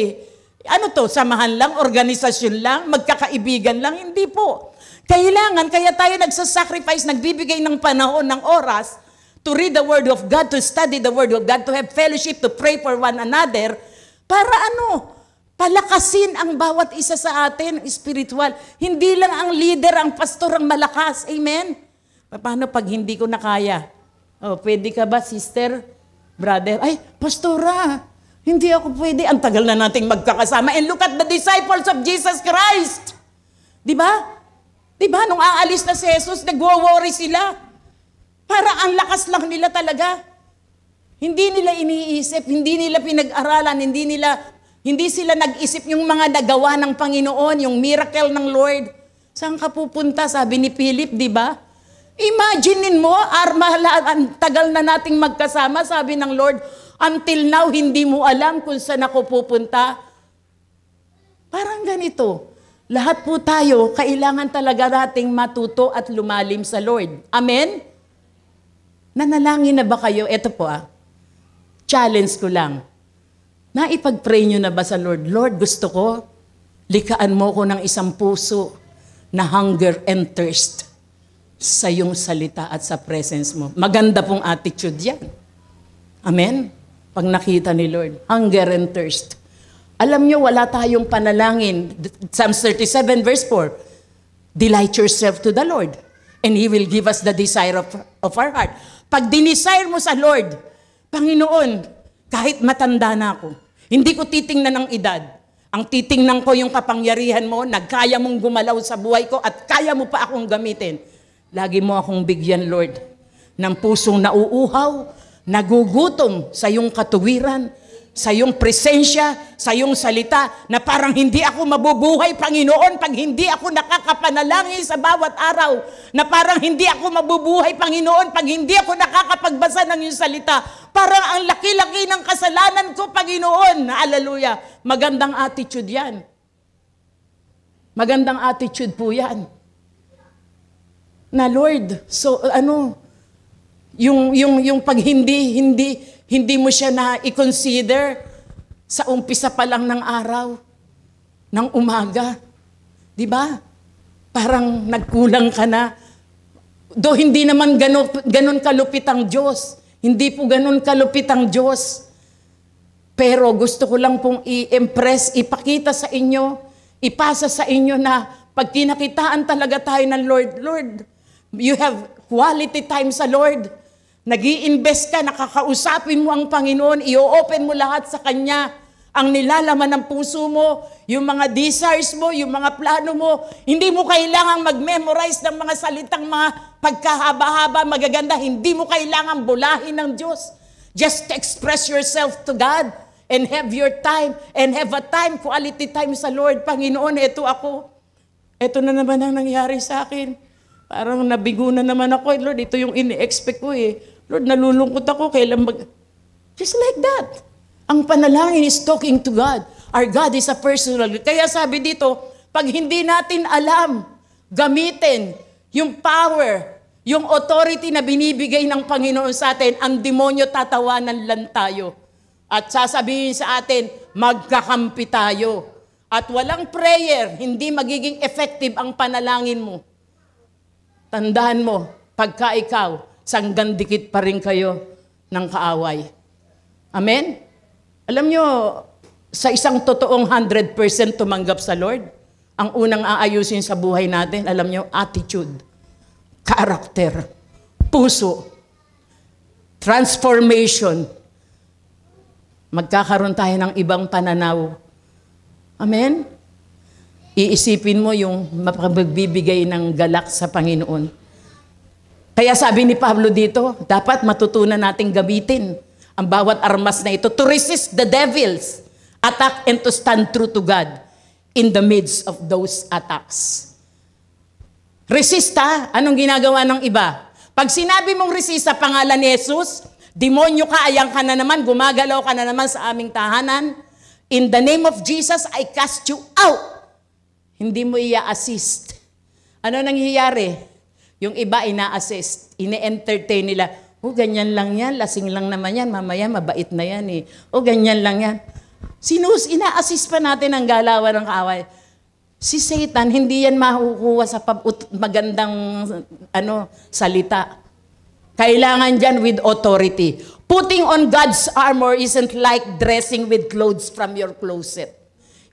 Ano to, samahan lang, organisasyon lang, magkakaibigan lang? Hindi po. Kailangan, kaya tayo nagsasacrifice, nagbibigay ng panahon, ng oras, to read the Word of God, to study the Word of God, to have fellowship, to pray for one another, para palakasin ang bawat isa sa atin, spiritual. Hindi lang ang leader, ang pastor ang malakas. Amen? Paano pag hindi ko na kaya? Pwede ka ba, sister, brother? Ay, pastora, hindi ako pwede. Ang tagal na nating magkakasama. And look at the disciples of Jesus Christ. Di ba? Di ba? Nung aalis na si Jesus, nagwo-worry sila. Para ang lakas lang nila talaga. Hindi nila iniisip, hindi nila pinag-aralan, hindi sila nag-isip yung mga nagawa ng Panginoon, yung miracle ng Lord. Saan ka pupunta? Sabi ni Philip, di ba? Imaginein mo, ang tagal na nating magkasama, sabi ng Lord, until now, hindi mo alam kung saan ako pupunta. Parang ganito. Lahat po tayo, kailangan talaga nating matuto at lumalim sa Lord. Amen? Nanalangin na ba kayo? Ito po challenge ko lang. Naipag-pray nyo na ba sa Lord? Lord, gusto ko, likaan mo ko ng isang puso na hunger and thirst sa iyong salita at sa presence mo. Maganda pong attitude yan. Amen? Pag nakita ni Lord, hunger and thirst. Alam nyo, wala tayong panalangin. Psalms 37 verse 4, delight yourself to the Lord, and He will give us the desire of our heart. Pag dinesire mo sa Lord, Panginoon, kahit matanda na ako, hindi ko titingnan ng edad. Ang titingnan ko yung kapangyarihan mo, nagkaya mong gumalaw sa buhay ko at kaya mo pa akong gamitin. Lagi mo akong bigyan, Lord, ng pusong nauuhaw, nagugutom sa iyong katuwiran, sa iyong presensya, sa iyong salita, na parang hindi ako mabubuhay, Panginoon, pag hindi ako nakakapanalangin sa bawat araw, na parang hindi ako mabubuhay, Panginoon, pag hindi ako nakakapagbasa ng iyong salita, parang ang laki-laki ng kasalanan ko, Panginoon. Hallelujah. Magandang attitude yan. Magandang attitude po yan. Na Lord, so yung pag hindi mo siya na i-consider sa umpisa pa lang ng araw, ng umaga. Di ba? Parang nagkulang ka na. Do hindi naman ganun kalupit ang Diyos. Hindi po ganun kalupit ang Diyos. Pero gusto ko lang pong i-impress, ipakita sa inyo, ipasa sa inyo na pag kinakitaan talaga tayo ng Lord, Lord, you have quality time sa Lord. Nag-i-invest ka, nakakausapin mo ang Panginoon, i-open mo lahat sa Kanya, ang nilalaman ng puso mo, yung mga desires mo, yung mga plano mo. Hindi mo kailangang mag-memorize ng mga salitang mga pagkahaba-haba, magaganda. Hindi mo kailangang bulahin ng Diyos. Just express yourself to God and have your time and have a time, quality time sa Lord. Panginoon, ito ako. Ito na naman ang nangyari sa akin. Parang nabigo na naman ako. Lord, ito yung ini-expect ko Lord, nalulungkot ako. Just like that. Ang panalangin is talking to God. Our God is a personal. Kaya sabi dito, pag hindi natin alam, gamitin yung power Yung authority na binibigay ng Panginoon sa atin, ang demonyo tatawanan lang tayo. At sasabihin sa atin, magkakampi tayo. At walang prayer, hindi magiging effective ang panalangin mo. Tandaan mo, pagka ikaw, sanggandikit pa rin kayo ng kaaway. Amen? Alam nyo, sa isang totoong 100% tumanggap sa Lord, ang unang aayusin sa buhay natin, alam nyo, attitude, character, puso, transformation. Magkakaroon tayo ng ibang pananaw. Amen? Iisipin mo yung mapagbibigay ng galak sa Panginoon. Kaya sabi ni Pablo dito, dapat matutunan nating gamitin ang bawat armas na ito to resist the devil's attack and to stand true to God in the midst of those attacks. Resist ha? Anong ginagawa ng iba? Pag sinabi mong resist sa pangalan ni Jesus, demonyo ka, ayang ka na naman, gumagalaw ka na naman sa aming tahanan. In the name of Jesus, I cast you out. Hindi mo i-assist. Ano nangyayari? Yung iba ina-assist, ine-entertain nila. Ganyan lang yan, lasing lang naman yan, mamaya mabait na yan eh. Ganyan lang yan. Ina-assist pa natin ang galawan ng kaaway. Si Satan, hindi yan makukuha sa magandang salita. Kailangan dyan with authority. Putting on God's armor isn't like dressing with clothes from your closet.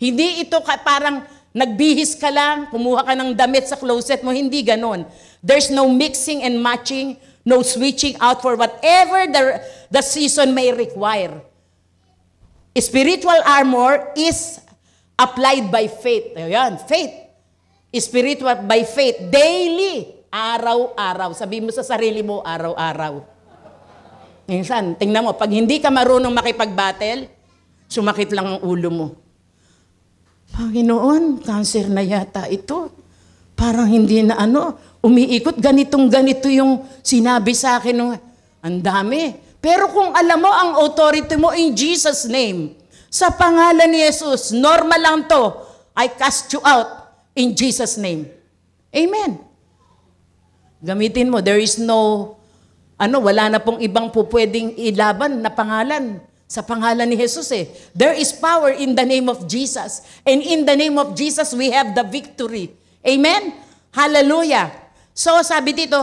Hindi ito parang nagbihis ka lang, kumuha ka ng damit sa closet mo. Hindi ganon. There's no mixing and matching, no switching out for whatever the season may require. Spiritual armor is applied by faith. Ayan, faith. Spiritual by faith. Daily. Araw-araw. Sabi mo sa sarili mo, araw-araw. Minsan, tingnan mo, pag hindi ka marunong makipag-battle, sumakit lang ang ulo mo. Panginoon, cancer na yata ito. Parang hindi na umiikot. Ganito yung sinabi sa akin. Ang dami. Pero kung alam mo ang authority mo in Jesus' name, sa pangalan ni Jesus, normal lang to. I cast you out in Jesus' name. Amen. Gamitin mo. There is no, wala na pong ibang pwedeng ilaban na pangalan sa pangalan ni Jesus eh. There is power in the name of Jesus. And in the name of Jesus, we have the victory. Amen? Hallelujah. So sabi dito,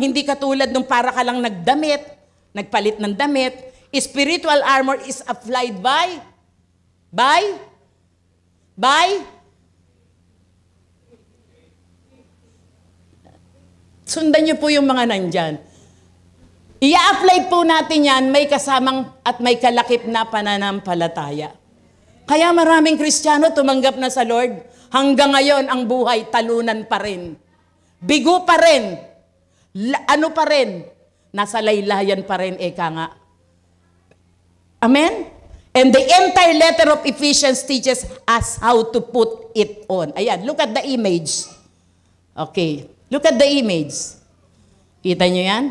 hindi katulad nung para ka lang nagpalit ng damit. Spiritual armor is applied by sundan niyo po yung mga nandyan. I-apply po natin yan, may kasamang at may kalakip na pananampalataya. Kaya maraming Kristiyano tumanggap na sa Lord, hanggang ngayon ang buhay talunan pa rin. Bigo pa rin. Pa rin? Nasa laylayan pa rin, eka nga. Amen? And the entire letter of Ephesians teaches us how to put it on. Ayan, look at the image. Okay, look at the image. Kita nyo yan?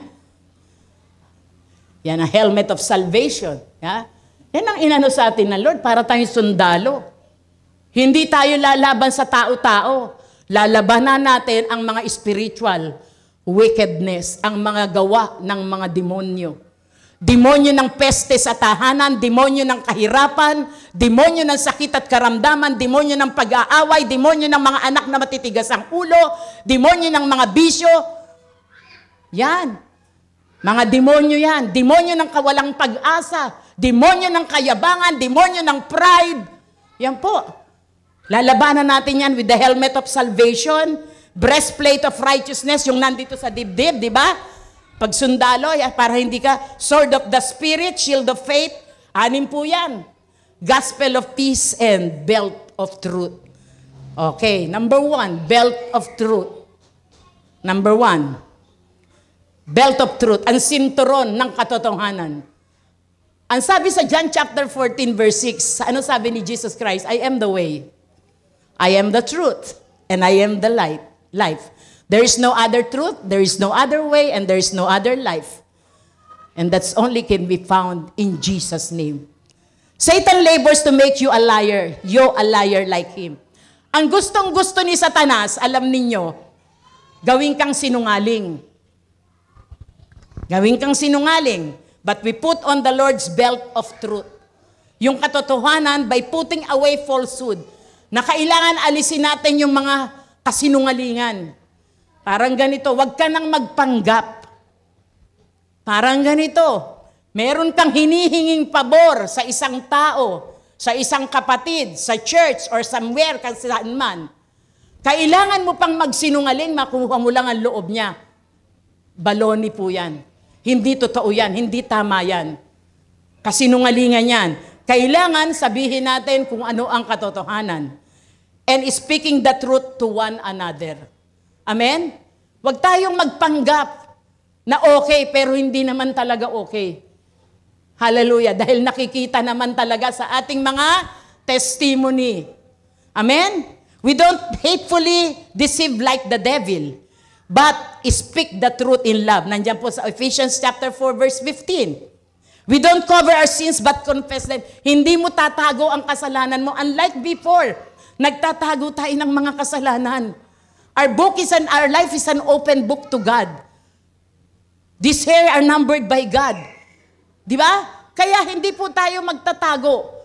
Yan ang helmet of salvation. Yeah? Yan ang inano sa atin ng Lord para tayong sundalo. Hindi tayo lalaban sa tao-tao. Lalabanan natin ang mga spiritual wickedness, ang mga gawa ng mga demonyo. Demonyo ng peste sa tahanan, demonyo ng kahirapan, demonyo ng sakit at karamdaman, demonyo ng pag-aaway, demonyo ng mga anak na matitigas ang ulo, demonyo ng mga bisyo. Yan. Mga demonyo yan. Demonyo ng kawalang pag-asa, demonyo ng kayabangan, demonyo ng pride. Yan po. Lalabanan natin yan with the helmet of salvation, breastplate of righteousness, yung nandito sa dibdib, di ba? Pag sundalo, para hindi ka, sword of the spirit, shield of faith, 6 po yan. Gospel of peace and belt of truth. Okay, number 1, belt of truth. Number 1, belt of truth, ang sinturon ng katotohanan. Ang sabi sa John chapter 14 verse 6, ano sabi ni Jesus Christ? I am the way, I am the truth, and I am the life. There is no other truth, there is no other way, and there is no other life. And that's only can be found in Jesus' name. Satan labors to make you a liar. You a liar like him. Ang gustong-gusto ni Satanas, alam ninyo, gawin kang sinungaling. Gawin kang sinungaling, but we put on the Lord's belt of truth. Yung katotohanan by putting away falsehood, na kailangan alisin natin yung mga kasinungalingan. Parang ganito, wag ka nang magpanggap. Parang ganito, meron kang hinihinging pabor sa isang tao, sa isang kapatid, sa church, or somewhere, kasi saan man. Kailangan mo pang magsinungaling, makuha mo lang ang loob niya. Baloni po yan. Hindi totoo yan, hindi tama yan. Kasinungalingan yan. Kailangan sabihin natin kung ano ang katotohanan. And speaking the truth to one another. Amen? Huwag tayong magpanggap na okay, pero hindi naman talaga okay. Hallelujah. Dahil nakikita naman talaga sa ating mga testimony. Amen? We don't hatefully deceive like the devil, but speak the truth in love. Nandiyan po sa Ephesians chapter 4 verse 15. We don't cover our sins but confess them. Hindi mo tatago ang kasalanan mo. Unlike before, nagtatago tayo ng mga kasalanan. Our life is an open book to God. These hair are numbered by God. Di ba? Kaya hindi po tayo magtatago.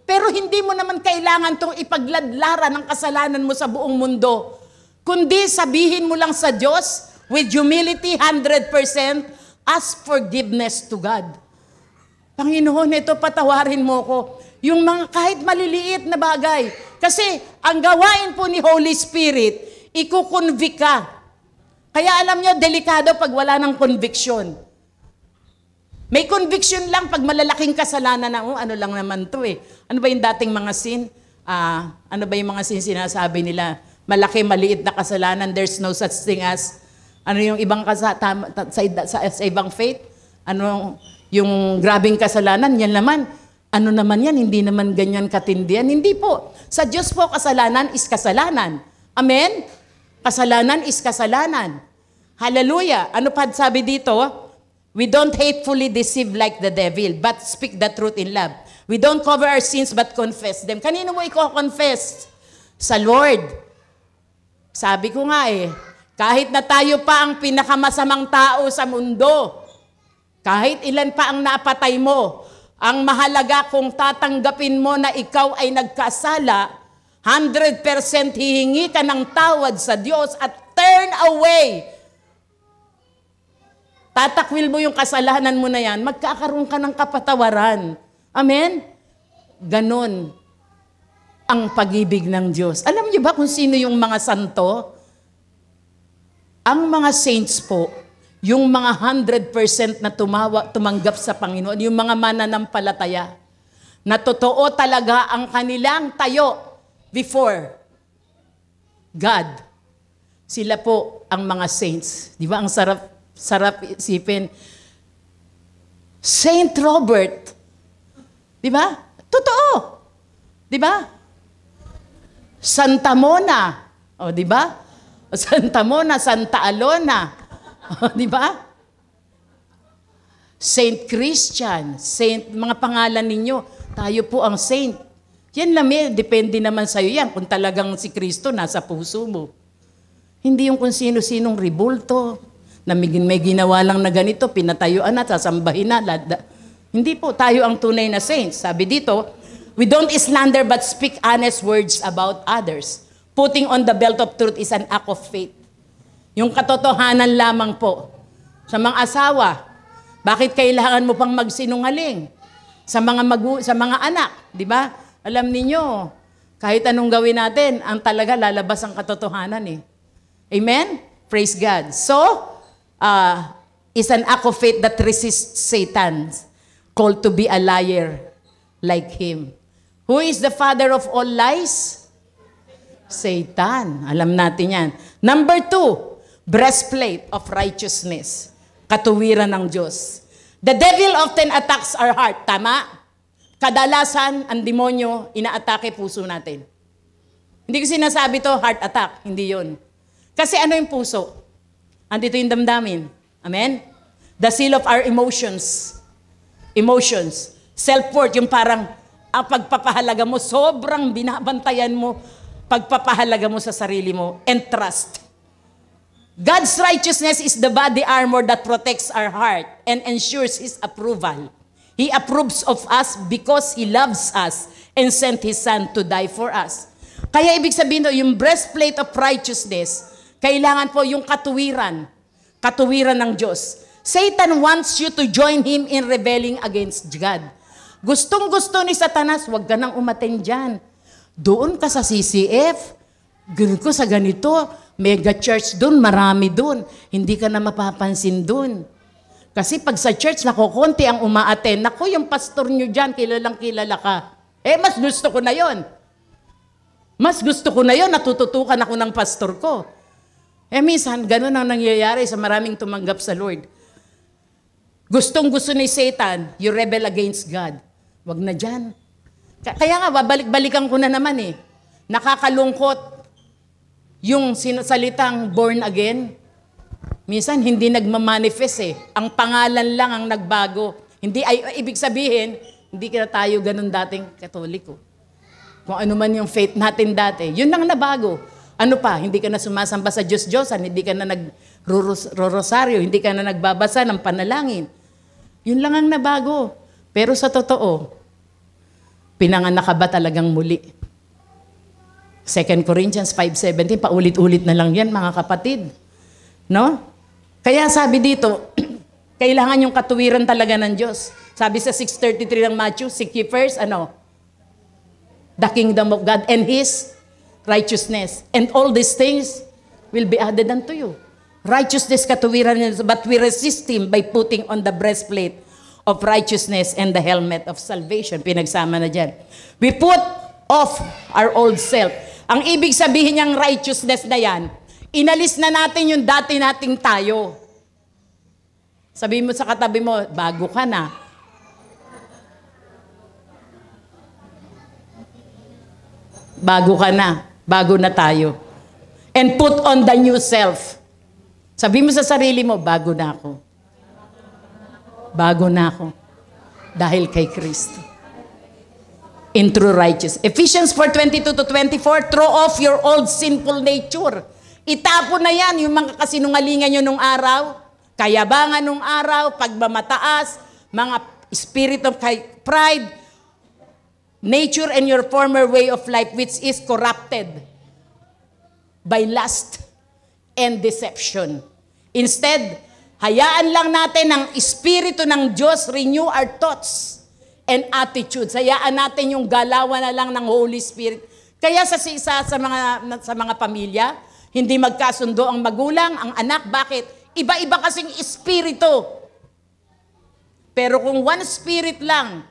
Pero hindi mo naman kailangan itong ipagladlara ng kasalanan mo sa buong mundo. Kundi sabihin mo lang sa Diyos, with humility, 100%, ask forgiveness to God. Panginoon, ito patawarin mo ko. Yung mga kahit maliliit na bagay. Kasi ang gawain po ni Holy Spirit, ikukonvict ka. Kaya alam nyo, delikado pag wala ng conviction. May conviction lang pag malalaking kasalanan na, ano lang naman to eh. Ano ba yung dating mga sin? Ano ba yung mga sin sinasabi nila? Malaki, maliit na kasalanan, there's no such thing as, ano yung ibang sa ibang faith? Ano yung grabing kasalanan? Yan naman. Ano naman yan? Hindi naman ganyan katindihan. Hindi po. Sa Diyos po, kasalanan is kasalanan. Amen? Kasalanan is kasalanan. Hallelujah. Ano pa sabi dito? We don't hatefully deceive like the devil, but speak the truth in love. We don't cover our sins, but confess them. Kanino mo i-confess? Sa Lord. Sabi ko nga kahit na tayo pa ang pinakamasamang tao sa mundo, kahit ilan pa ang napatay mo, ang mahalaga kung tatanggapin mo na ikaw ay nagkasala, 100% hihingi ka ng tawad sa Diyos at turn away. Tatakwil mo yung kasalanan mo na yan, magkakaroon ka ng kapatawaran. Amen? Ganon ang pag-ibig ng Diyos. Alam niyo ba kung sino yung mga santo? Ang mga saints po, yung mga 100% na tumanggap sa Panginoon, yung mga mananampalataya, na totoo talaga ang kanilang tayo before God. Sila po ang mga saints. Di ba? Ang sarap isipin. Saint Robert. Di ba? Totoo. Di ba? Santa Mona. O, di ba? Santa Mona, Santa Alona. O, di ba? Saint Christian, Saint, mga pangalan ninyo. Tayo po ang saint. Yan lang depende naman sa'yo yan kung talagang si Kristo nasa puso mo. Hindi yung kung sino-sinong ribulto, na may ginawa lang na ganito, pinatayuan na, sasambahin na. Hindi po, tayo ang tunay na saints. Sabi dito, we don't slander but speak honest words about others. Putting on the belt of truth is an act of faith. Yung katotohanan lamang po. Sa mga asawa, bakit kailangan mo pang magsinungaling? Sa mga anak, di ba? Alam niyo, kahit anong gawin natin, ang talaga lalabas ang katotohanan eh. Amen? Praise God. So, is an act of faith that resists Satan, called to be a liar like him. Who is the father of all lies? Satan. Alam natin yan. Number 2, breastplate of righteousness. Katuwiran ng Diyos. The devil often attacks our heart. Tama? Kadalasan, ang demonyo, inaatake puso natin. Hindi ko sinasabi to heart attack. Hindi yon. Kasi ano yung puso? Andito yung damdamin. Amen? The seal of our emotions. Emotions. Self-worth, yung parang ang pagpapahalaga mo, sobrang binabantayan mo, pagpapahalaga mo sa sarili mo, and trust. God's righteousness is the body armor that protects our heart and ensures His approval. He approves of us because He loves us and sent His Son to die for us. Kaya ibig sabihin do, yung breastplate of righteousness, kailangan po yung katuwiran ng Diyos. Satan wants you to join him in rebelling against God. Gustong-gusto ni Satanas, huwag ka nang umaten dyan. Doon ka sa CCF, ganun ko sa ganito, mega church doon, marami doon. Hindi ka na mapapansin doon. Kasi pag sa church, nakukunti ang umaaten. Naku, yung pastor nyo dyan, kilalang kilala ka. Mas gusto ko na yon. Mas gusto ko na yon, natututukan ako ng pastor ko. Minsan, ganun ang nangyayari sa maraming tumanggap sa Lord. Gustong-gusto ni Satan, you rebel against God. Wag na dyan. Kaya nga, babalik-balikan ko na naman eh. Nakakalungkot yung sinasalitang born again. Minsan, hindi nagmamanifest eh. Ang pangalan lang ang nagbago. Hindi, ibig sabihin, hindi ka na tayo ganun dating Katoliko. Kung ano man yung faith natin dati, yun lang nabago. Ano pa, hindi ka na sumasamba sa Diyos-Diyosan, hindi ka na nag-rosaryo, hindi ka na nagbabasa ng panalangin. Yun lang ang nabago. Pero sa totoo, pinanganak ka ba talagang muli? 2 Corinthians 5:17, paulit-ulit na lang yan mga kapatid. No? Kaya sabi dito, kailangan yung katuwiran talaga ng Diyos. Sabi sa 6:33 ng Matthew, seek ye first, the kingdom of God and His righteousness. And all these things will be added unto you. Righteousness, katuwiran niya, but we resist Him by putting on the breastplate of righteousness and the helmet of salvation. Pinagsama na dyan. We put off our old self. Ang ibig sabihin niyang righteousness na yan, inalis na natin yung dati nating tayo. Sabihin mo sa katabi mo, bago ka na. Bago ka na. Bago na tayo. And put on the new self. Sabi mo sa sarili mo, bago na ako. Bago na ako. Dahil kay Kristo. In true righteousness. Ephesians 4:22-24, throw off your old sinful nature. Itapon na yan, yung mga kasinungalingan nyo nung araw, kayabangan nung araw, pagmamataas, mga spirit of pride, nature and your former way of life which is corrupted by lust and deception. Instead, hayaan lang natin ang Espiritu ng Diyos renew our thoughts and attitudes. Hayaan natin yung galawan na lang ng Holy Spirit. Kaya sa mga pamilya, hindi magkasundo ang magulang, ang anak. Bakit? Iba-iba kasing espiritu. Pero kung one spirit lang,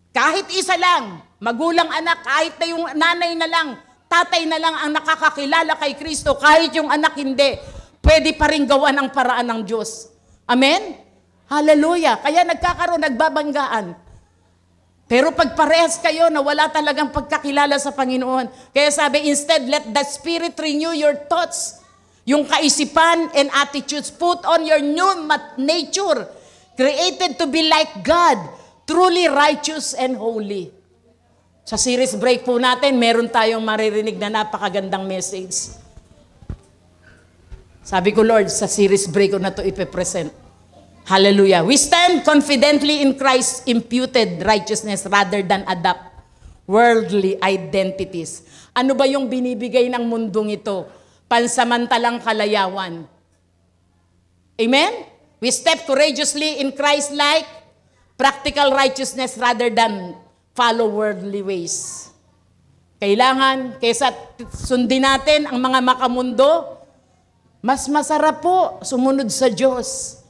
kahit isa lang, magulang anak, kahit na yung nanay na lang, tatay na lang ang nakakakilala kay Kristo, kahit yung anak hindi, pwede pa rin gawa ng paraan ng Diyos. Amen? Hallelujah. Kaya nagkakaroon, nagbabanggaan. Pero pag parehas kayo na wala talagang pagkakilala sa Panginoon, kaya sabi, instead, let the Spirit renew your thoughts, yung kaisipan and attitudes, put on your new nature, created to be like God, truly righteous and holy. Sa series break po natin, meron tayong maririnig na napakagandang message. Sabi ko, Lord, sa series break ko na ito ipipresent. Hallelujah. We stand confidently in Christ's imputed righteousness rather than adopt worldly identities. Ano ba yung binibigay ng mundong ito? Pansamantalang kalayawan. Amen? We step courageously in Christ-like practical righteousness rather than follow worldly ways. Kailangan, kaysa sundin natin ang mga makamundo, mas masarap po sumunod sa Diyos.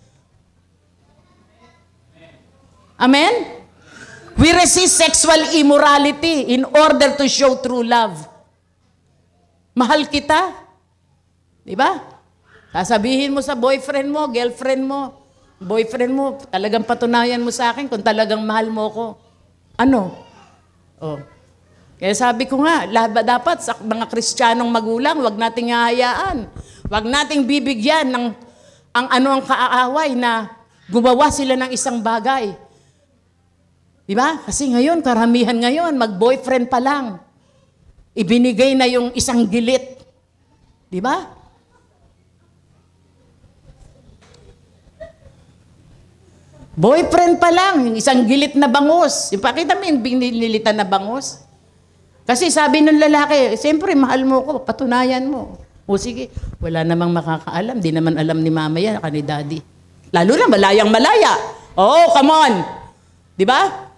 Amen? We resist sexual immorality in order to show true love. Mahal kita. Diba? Sasabihin mo sa boyfriend mo, girlfriend mo, boyfriend mo, talagang patunayan mo sa akin kung talagang mahal mo ko. Ano? Oh. Kaya sabi ko nga, dapat sa mga Kristiyanong magulang, wag nating hahayaan. Wag nating bibigyan ng ang kaaaway na gumawa sila ng isang bagay. Diba? Kasi ngayon, karamihan ngayon, mag-boyfriend pa lang. Ibinigay na yung isang gilit. Diba? Boyfriend pa lang, yung isang gilit na bangus. Yung pakita mo yung binilitan na bangus. Kasi sabi ng lalaki, siyempre mahal mo ko, patunayan mo. O sige, wala namang makakaalam, di naman alam ni mama yan, ni daddy. Lalo na malayang malaya. Oh, come on. Di ba?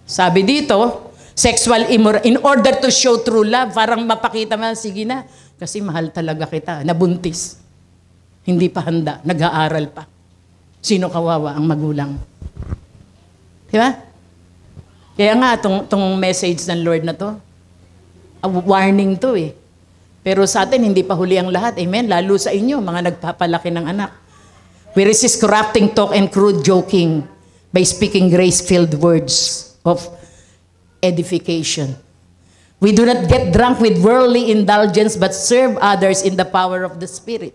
Sabi dito, sexual immorality, in order to show true love, parang mapakita mo, sige na, kasi mahal talaga kita, nabuntis. Hindi pa handa, nag-aaral pa. Sino kawawa ang magulang? Di ba? Kaya nga, itong message ng Lord na to, a warning to eh. Pero sa atin, hindi pa huli ang lahat. Amen? Lalo sa inyo, mga nagpapalaki ng anak. We resist corrupting talk and crude joking by speaking grace-filled words of edification. We do not get drunk with worldly indulgence but serve others in the power of the Spirit.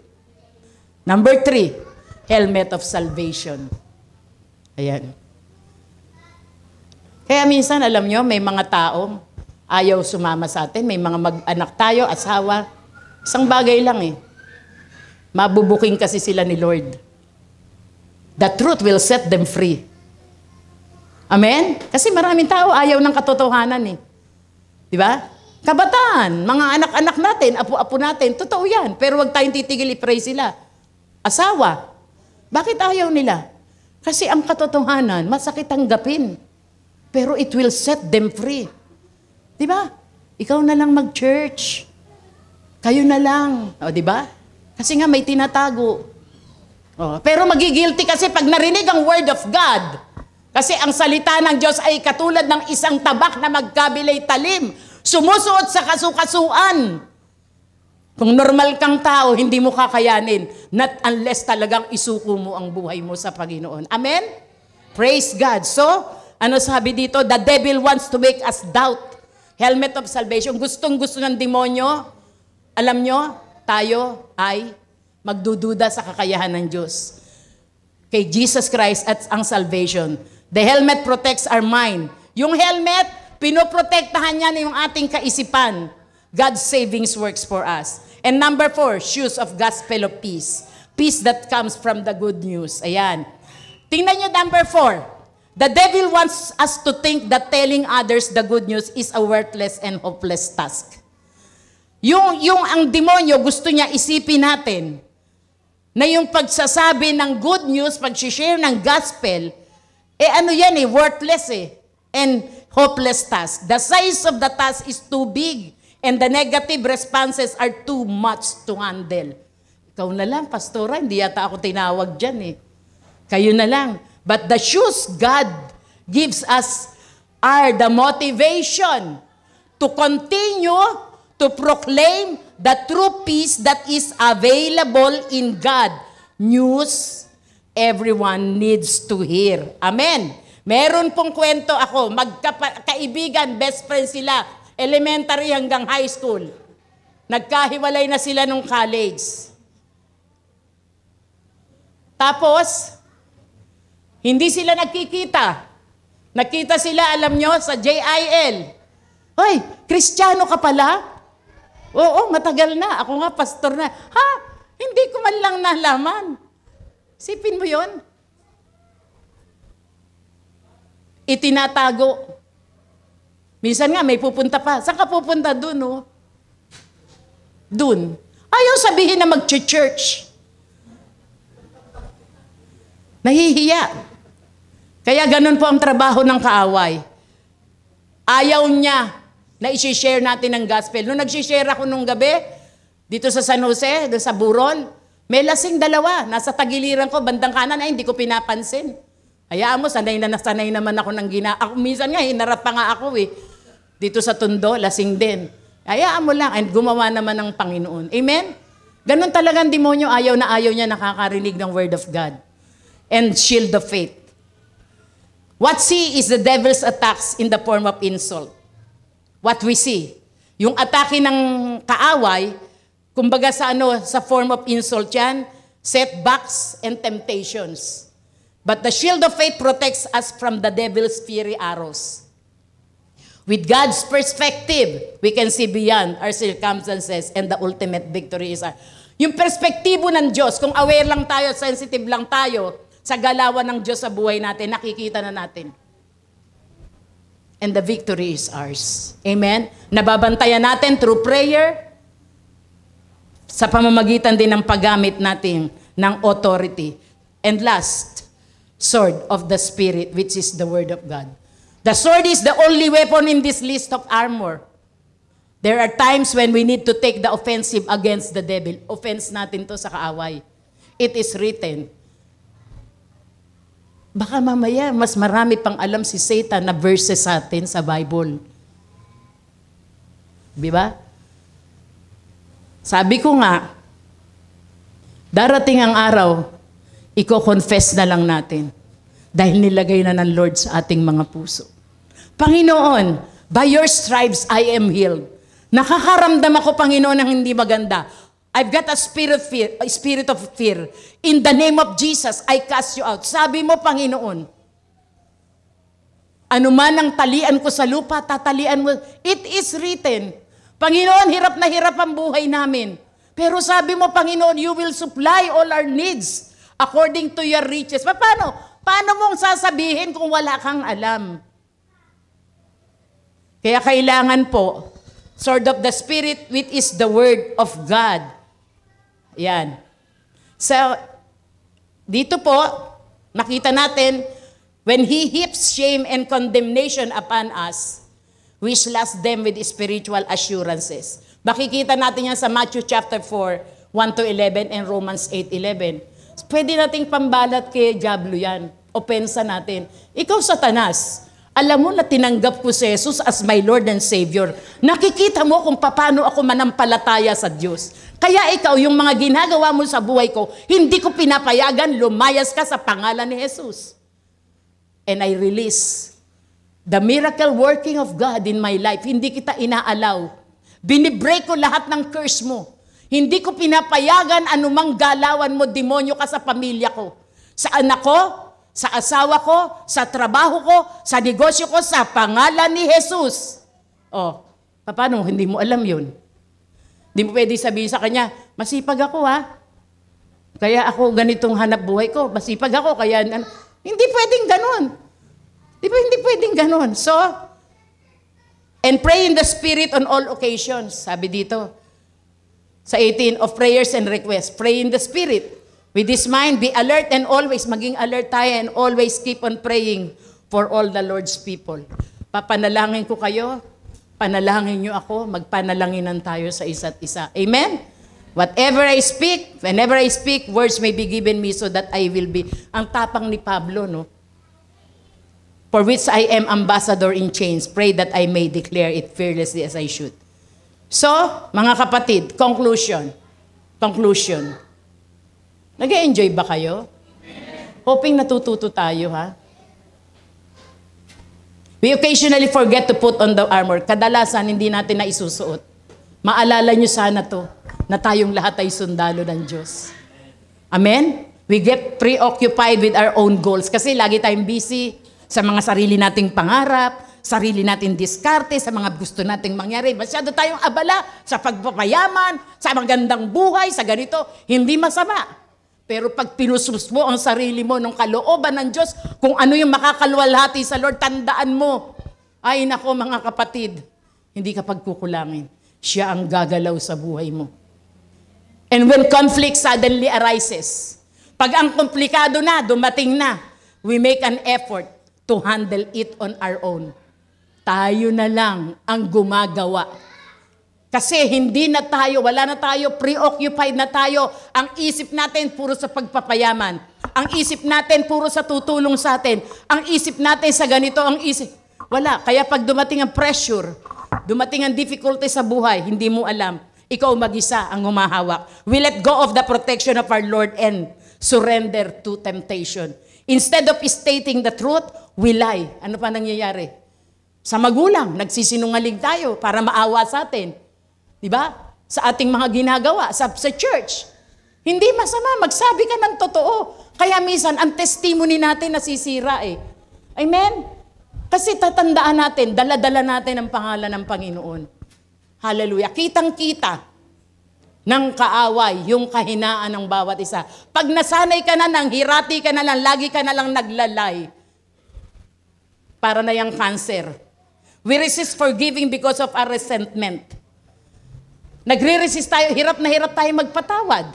Number 3, helmet of salvation. Ayan. Kaya minsan, alam nyo, may mga taong ayaw sumama sa atin. May mga mag-anak tayo, asawa. Isang bagay lang eh. Mabubuking kasi sila ni Lord. The truth will set them free. Amen? Kasi maraming tao ayaw ng katotohanan eh. Di ba? Kabataan, mga anak-anak natin, apo-apo natin, totoo yan. Pero wag tayong titigil, i-pray sila. Asawa, bakit ayaw nila? Kasi ang katotohanan, masakit tanggapin. Pero it will set them free. Di ba? Ikaw na lang mag-church. Kayo na lang. O, di ba? Kasi nga may tinatago. O, pero magigilty kasi pag narinig ang word of God. Kasi ang salita ng Diyos ay katulad ng isang tabak na magkabilay talim. Sumusuot sa kasukasuan. Kung normal kang tao, hindi mo kakayanin. Not unless talagang isuko mo ang buhay mo sa Panginoon. Amen? Praise God. So, ano sabi dito? The devil wants to make us doubt. Helmet of salvation. Gustong-gusto ng demonyo. Alam nyo, tayo ay magdududa sa kakayahan ng Diyos. Kay Jesus Christ at ang salvation. The helmet protects our mind. Yung helmet, pinoprotektahan niya yung ating kaisipan. God's savings works for us. And number 4, shoes of gospel of peace. Peace that comes from the good news. Ayan. Tingnan nyo number 4. The devil wants us to think that telling others the good news is a worthless and hopeless task. Yung ang demonyo, gusto niya isipin natin na yung pagsasabi ng good news, pag-share ng gospel, ano yan worthless and hopeless task. The size of the task is too big and the negative responses are too much to handle. Ikaw na lang, pastora, hindi yata ako tinawag dyan Kayo na lang. But the shoes God gives us are the motivation to continue to proclaim the true peace that is available in God. News everyone needs to hear. Amen. Meron pong kwento ako, magkaibigan, best friend sila, elementary hanggang high school. Nagkahiwalay na sila nung college. Tapos, hindi sila nagkikita. Nakita sila, alam nyo, sa JIL. Hoy, Kristiyano ka pala? Oo, matagal na. Ako nga, pastor na. Ha? Hindi ko man lang nalaman. Sipin mo yon. Itinatago. Minsan nga, may pupunta pa. Saan ka pupunta? Dun, Dun. Ayaw sabihin na mag-church. Nahihiya. Kaya ganun po ang trabaho ng kaaway. Ayaw niya na isi-share natin ang gospel. Nung nag-share ako nung gabi, dito sa San Jose, doon sa Burol, may lasing dalawa. Nasa tagiliran ko, bandang kanan, hindi ko pinapansin. Hayaan mo, sanay naman ako ng Ako minsan nga, hinarap pa nga ako Dito sa Tondo, lasing din. Hayaan mo lang, and gumawa naman ng Panginoon. Amen? Ganun talagang demonyo, ayaw niya nakakarinig ng word of God. And shield of faith. What see is the devil's attacks in the form of insult. What we see. Yung atake ng kaaway, kumbaga sa form of insult yan, setbacks and temptations. But the shield of faith protects us from the devil's fiery arrows. With God's perspective, we can see beyond our circumstances and the ultimate victory is our. Yung perspektibo ng Diyos, kung aware lang tayo, sensitive lang tayo, sa galawan ng Diyos sa buhay natin, nakikita na natin. And the victory is ours. Amen? Nababantayan natin through prayer, sa pamamagitan din ng paggamit natin ng authority. And last, sword of the Spirit, which is the Word of God. The sword is the only weapon in this list of armor. There are times when we need to take the offensive against the devil. Offense natin to sa kaaway. It is written. Baka mamaya, mas marami pang alam si Satan na verses sa atin sa Bible. Diba? Sabi ko nga, darating ang araw, i-confess na lang natin. Dahil nilagay na ng Lord sa ating mga puso. Panginoon, by your stripes I am healed. Nakakaramdam ako, Panginoon, ng hindi maganda. I've got a spirit of fear. In the name of Jesus, I cast you out. Sabi mo, Panginoon, ano man ang talian ko sa lupa, tatalian mo. It is written. Panginoon, hirap na hirap ang buhay namin. Pero sabi mo, Panginoon, you will supply all our needs according to your riches. Paano? Paano mong sasabihin kung wala kang alam? Kaya kailangan po, sword of the Spirit, which is the Word of God. Yan. So, dito po, nakita natin, when He heaps shame and condemnation upon us, we slash them with spiritual assurances. Makikita natin yan sa Matthew chapter 4, 1-11 and Romans 8:11. Pwede nating pambalat kay Diablo yan. Opensa natin. Ikaw, Satanas, alam mo na tinanggap ko si Jesus as my Lord and Savior. Nakikita mo kung paano ako manampalataya sa Diyos. Kaya ikaw, yung mga ginagawa mo sa buhay ko, hindi ko pinapayagan, lumayas ka sa pangalan ni Jesus. And I release the miracle working of God in my life. Hindi kita inaalaw. Binibreak ko lahat ng curse mo. Hindi ko pinapayagan anumang galawan mo, demonyo ka sa pamilya ko. Sa anak ko, sa asawa ko, sa trabaho ko, sa negosyo ko, sa pangalan ni Jesus. Oh, paano? Hindi mo alam yun. Hindi mo pwede sabihin sa kanya, masipag ako ha. Kaya ako ganitong hanap buhay ko. Masipag ako, kaya... Hindi pwedeng ganun. Hindi pwedeng ganun. So, and pray in the Spirit on all occasions. Sabi dito, sa 18 of prayers and requests. Pray in the Spirit. With this mind, be alert and always, maging alert tayo and always keep on praying for all the Lord's people. Papanalangin ko kayo, panalangin nyo ako, magpanalanginan tayo sa isa't isa. Amen? Whatever I speak, whenever I speak, words may be given me so that I will be. Ang tapang ni Pablo, no? For which I am ambassador in chains, pray that I may declare it fearlessly as I should. So, mga kapatid, conclusion. Nag-enjoy ba kayo? Hoping natututo tayo, ha? We occasionally forget to put on the armor. Kadalasan, hindi natin na isusuot. Maalala nyo sana to, na tayong lahat ay sundalo ng Diyos. Amen? We get preoccupied with our own goals. Kasi lagi tayong busy sa mga sarili nating pangarap, sarili nating diskarte, sa mga gusto nating mangyari. Masyado tayong abala sa pagpapayaman, sa magandang buhay, sa ganito. Hindi masama. Pero pag pinusus mo ang sarili mo ng kalooban ng Diyos, kung ano yung makakaluwalhati sa Lord, tandaan mo, ay nako mga kapatid, hindi ka pagkukulangin. Siya ang gagalaw sa buhay mo. And when conflict suddenly arises, pag ang komplikado na, dumating na, we make an effort to handle it on our own. Tayo na lang ang gumagawa. Kasi hindi na tayo, wala na tayo, preoccupied na tayo. Ang isip natin puro sa pagpapayaman. Ang isip natin puro sa tutulong sa atin. Ang isip natin sa ganito, ang isip. Wala. Kaya pag dumating ang pressure, dumating ang difficulty sa buhay, hindi mo alam. Ikaw mag-isa ang humahawak. We let go of the protection of our Lord and surrender to temptation. Instead of stating the truth, we lie. Ano pa nangyayari? Sa magulang, nagsisinungaling tayo para maawa sa atin. Diba? Sa ating mga ginagawa, sa church. Hindi masama, magsabi ka ng totoo. Kaya minsan, ang testimony natin nasisira eh. Amen? Kasi tatandaan natin, dala-dala natin ang pangalan ng Panginoon. Hallelujah. Kitang-kita. ng kaaway, yung kahinaan ng bawat isa. Pag nasanay ka na nang hirati ka na lang, lagi ka na lang naglalay, para na yung cancer. We resist forgiving because of our resentment. Nagre-resist tayo, hirap na hirap tayo magpatawad.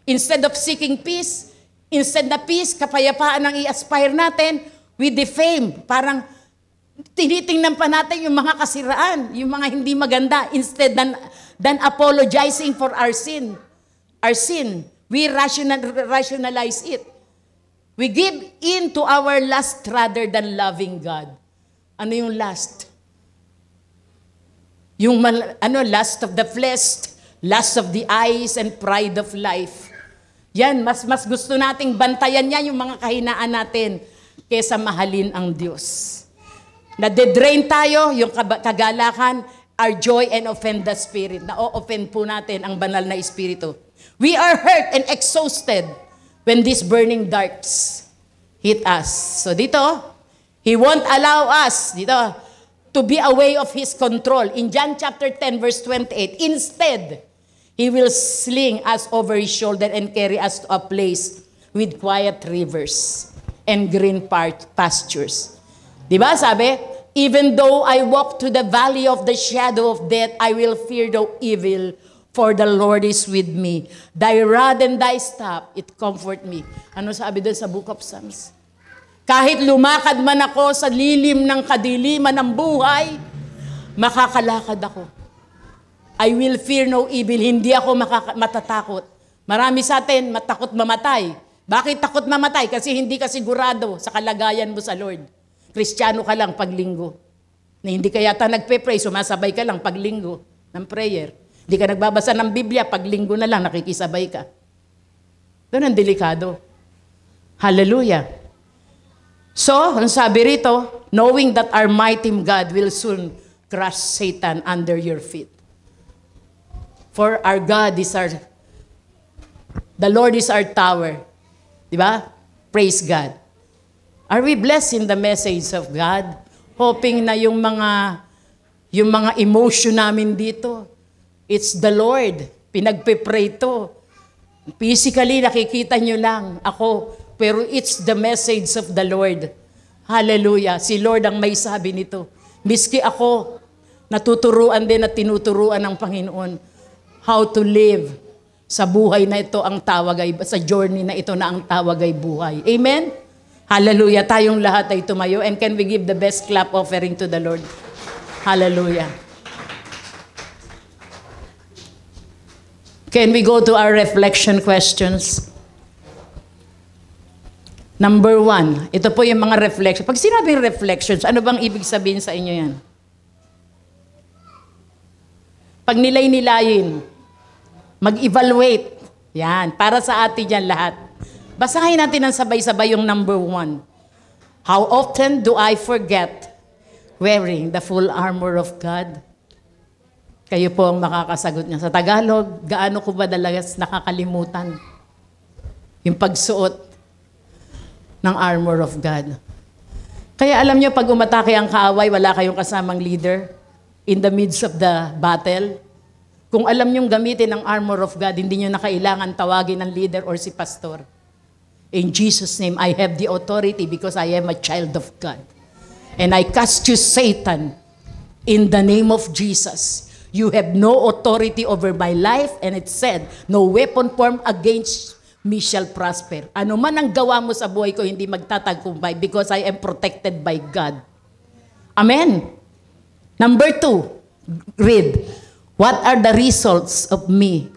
Instead of seeking peace, instead na peace, kapayapaan ang i-aspire natin, we defame. Parang tinitingnan pa natin yung mga kasiraan, yung mga hindi maganda, instead than apologizing for our sin. Our sin, we rationalize it. We give in to our lust rather than loving God. Ano yung lust? Yung lust of the flesh, lust of the eyes, and pride of life. Yan, mas gusto nating bantayan yan yung mga kahinaan natin kesa mahalin ang Diyos. Nade-drain tayo, yung kagalakan, our joy, and offend the Spirit. Na-offend po natin ang banal na Espiritu. We are hurt and exhausted when these burning darts hit us. So dito, He won't allow us, dito, to be away of His control. In John chapter 10, verse 28, instead, He will sling us over His shoulder and carry us to a place with quiet rivers and green pastures. Diba sabi, even though I walk to the valley of the shadow of death, I will fear no evil, for the Lord is with me. Thy rod and thy staff, it comfort me. Ano sabi doon sa Book of Psalms? Kahit lumakad man ako sa lilim ng kadiliman ng buhay, makakalakad ako. I will fear no evil. Hindi ako matatakot. Marami sa atin matakot mamatay. Bakit takot mamatay? Kasi hindi ka sigurado sa kalagayan mo sa Lord. Kristiyano ka lang paglinggo. Na hindi ka yata nagpe-pray, sumasabay ka lang paglinggo ng prayer. Hindi ka nagbabasa ng Biblia, paglinggo na lang nakikisabay ka. Doon ang delikado. Hallelujah. So, ang sabi rito, knowing that our mighty God will soon crush Satan under your feet. For our God is the Lord is our tower. Diba? Praise God. Are we blessed in the message of God? Hoping na yung mga emotion namin dito, it's the Lord. Pinagpe-pray to. Physically, nakikita nyo lang ako, pero it's the message of the Lord. Hallelujah. Si Lord ang may sabi nito. Miski ako, natuturuan din at tinuturuan ng Panginoon how to live sa buhay na ito ang tawag ay, sa journey na ito na ang tawag ay buhay. Amen? Hallelujah. Tayong lahat ay tumayo. And can we give the best clap offering to the Lord? Hallelujah. Can we go to our reflection questions? Number 1. Ito po yung mga reflection. Pag sinabing reflections, ano bang ibig sabihin sa inyo yan? Pag nilay-nilayin, mag-evaluate. Yan, para sa atin yan lahat. Basahin natin ng sabay-sabay yung number 1. How often do I forget wearing the full armor of God? Kayo po ang makakasagot niya. Sa Tagalog, gaano ko ba dalagas nakakalimutan yung pagsuot ng armor of God? Kaya alam niyo, pag umatake ang kaaway, wala kayong kasamang leader in the midst of the battle. Kung alam niyong gamitin ang armor of God, hindi niyo na kailangan tawagin ng leader or si pastor. In Jesus' name, I have the authority because I am a child of God. And I cast you, Satan, in the name of Jesus. You have no authority over my life, and it said, no weapon formed against me shall prosper. Ano man ang gawa mo sa buhay ko, hindi magtatagumpay because I am protected by God. Amen. Number 2, read. What are the results of me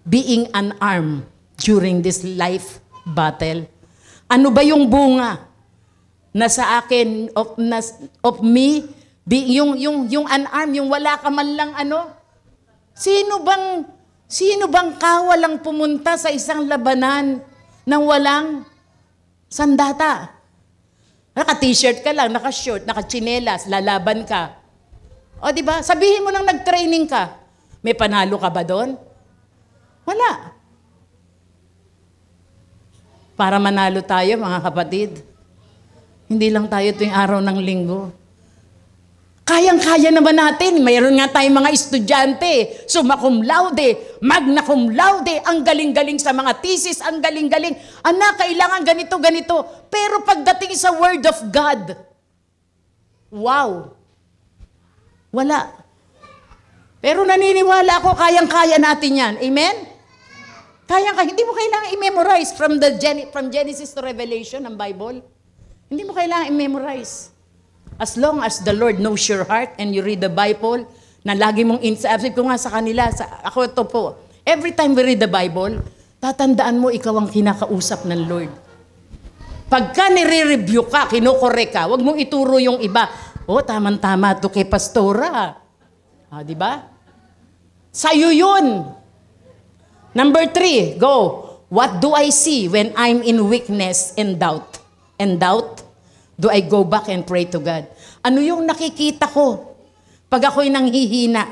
being unarmed during this life battle? Ano ba yung bunga na sa akin of me being yung unarmed, yung wala ka man lang ano? Sino bang kawalang pumunta sa isang labanan nang walang sandata? Naka-t-shirt ka lang, naka-short, naka-chinelas, lalaban ka. O di ba? Sabihin mo nang nag-training ka. May panalo ka ba doon? Wala. Para manalo tayo, mga kapatid, hindi lang tayo tuwing araw ng linggo. Kayang-kaya naman natin. Mayroon nga tayong mga estudyante, summa cum laude, magna cum laude, ang galing-galing sa mga thesis, ang galing-galing. Anak, kailangan ganito, ganito. Pero pagdating sa Word of God, wow, wala. Pero naniniwala ako, kayang-kaya natin yan. Amen? Kayang-kaya. Hindi mo kailangan i-memorize from Genesis to Revelation ang Bible. Hindi mo kailangan i-memorize. As long as the Lord knows your heart and you read the Bible, na lagi mong sabi ko nga sa kanila, ako ito po, every time we read the Bible, tatandaan mo ikaw ang kinakausap ng Lord. Pagka nire-review ka, kinukore ka, huwag mong ituro yung iba. Oh, tama-tama to kay Pastora. Di ba? Sa'yo yun. Number 3, go. What do I see when I'm in weakness and doubt? And doubt? Do I go back and pray to God? Ano yung nakikita ko pag ako'y nanghihina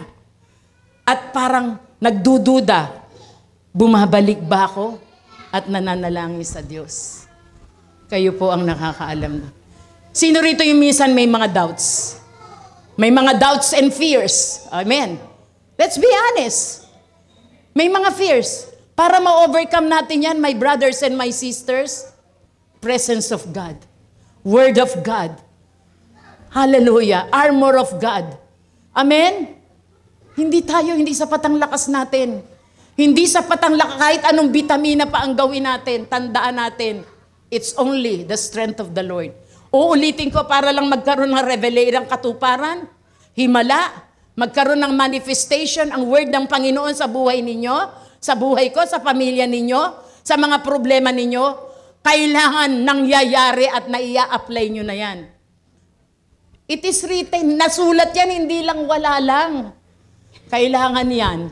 at parang nagdududa, bumabalik ba ako at nananalangin sa Diyos? Kayo po ang nakakaalam. Sino rito yung minsan may mga doubts? May mga doubts and fears. Amen. Let's be honest. May mga fears. Para ma-overcome natin yan, my brothers and my sisters, presence of God. Word of God. Hallelujah. Armor of God. Amen? Hindi sapat ang lakas natin. Hindi sapat ang lakas, kahit anong vitamina pa ang gawin natin, tandaan natin, it's only the strength of the Lord. Uulitin ko para lang magkaroon ng revelation, katuparan, himala, magkaroon ng manifestation, ang word ng Panginoon sa buhay ninyo, sa buhay ko, sa pamilya ninyo, sa mga problema ninyo, kailangan nangyayari at naia-apply nyo na yan. It is written, nasulat yan, hindi lang wala lang. Kailangan yan,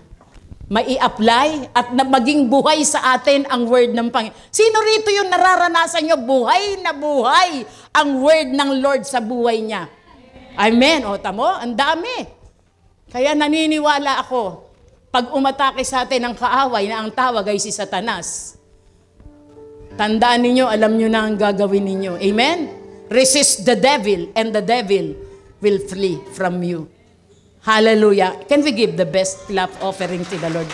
mai-apply at maging buhay sa atin ang word ng Panginoon. Sino rito yung nararanasan nyo, buhay na buhay ang word ng Lord sa buhay niya? Amen. O tamo, ang dami. Kaya naniniwala ako, pag umatake sa atin ang kaaway na ang tawag ay si Satanas, tandaan ninyo, alam nyo na ang gagawin ninyo. Amen? Resist the devil and the devil will flee from you. Hallelujah. Can we give the best clap offering to the Lord?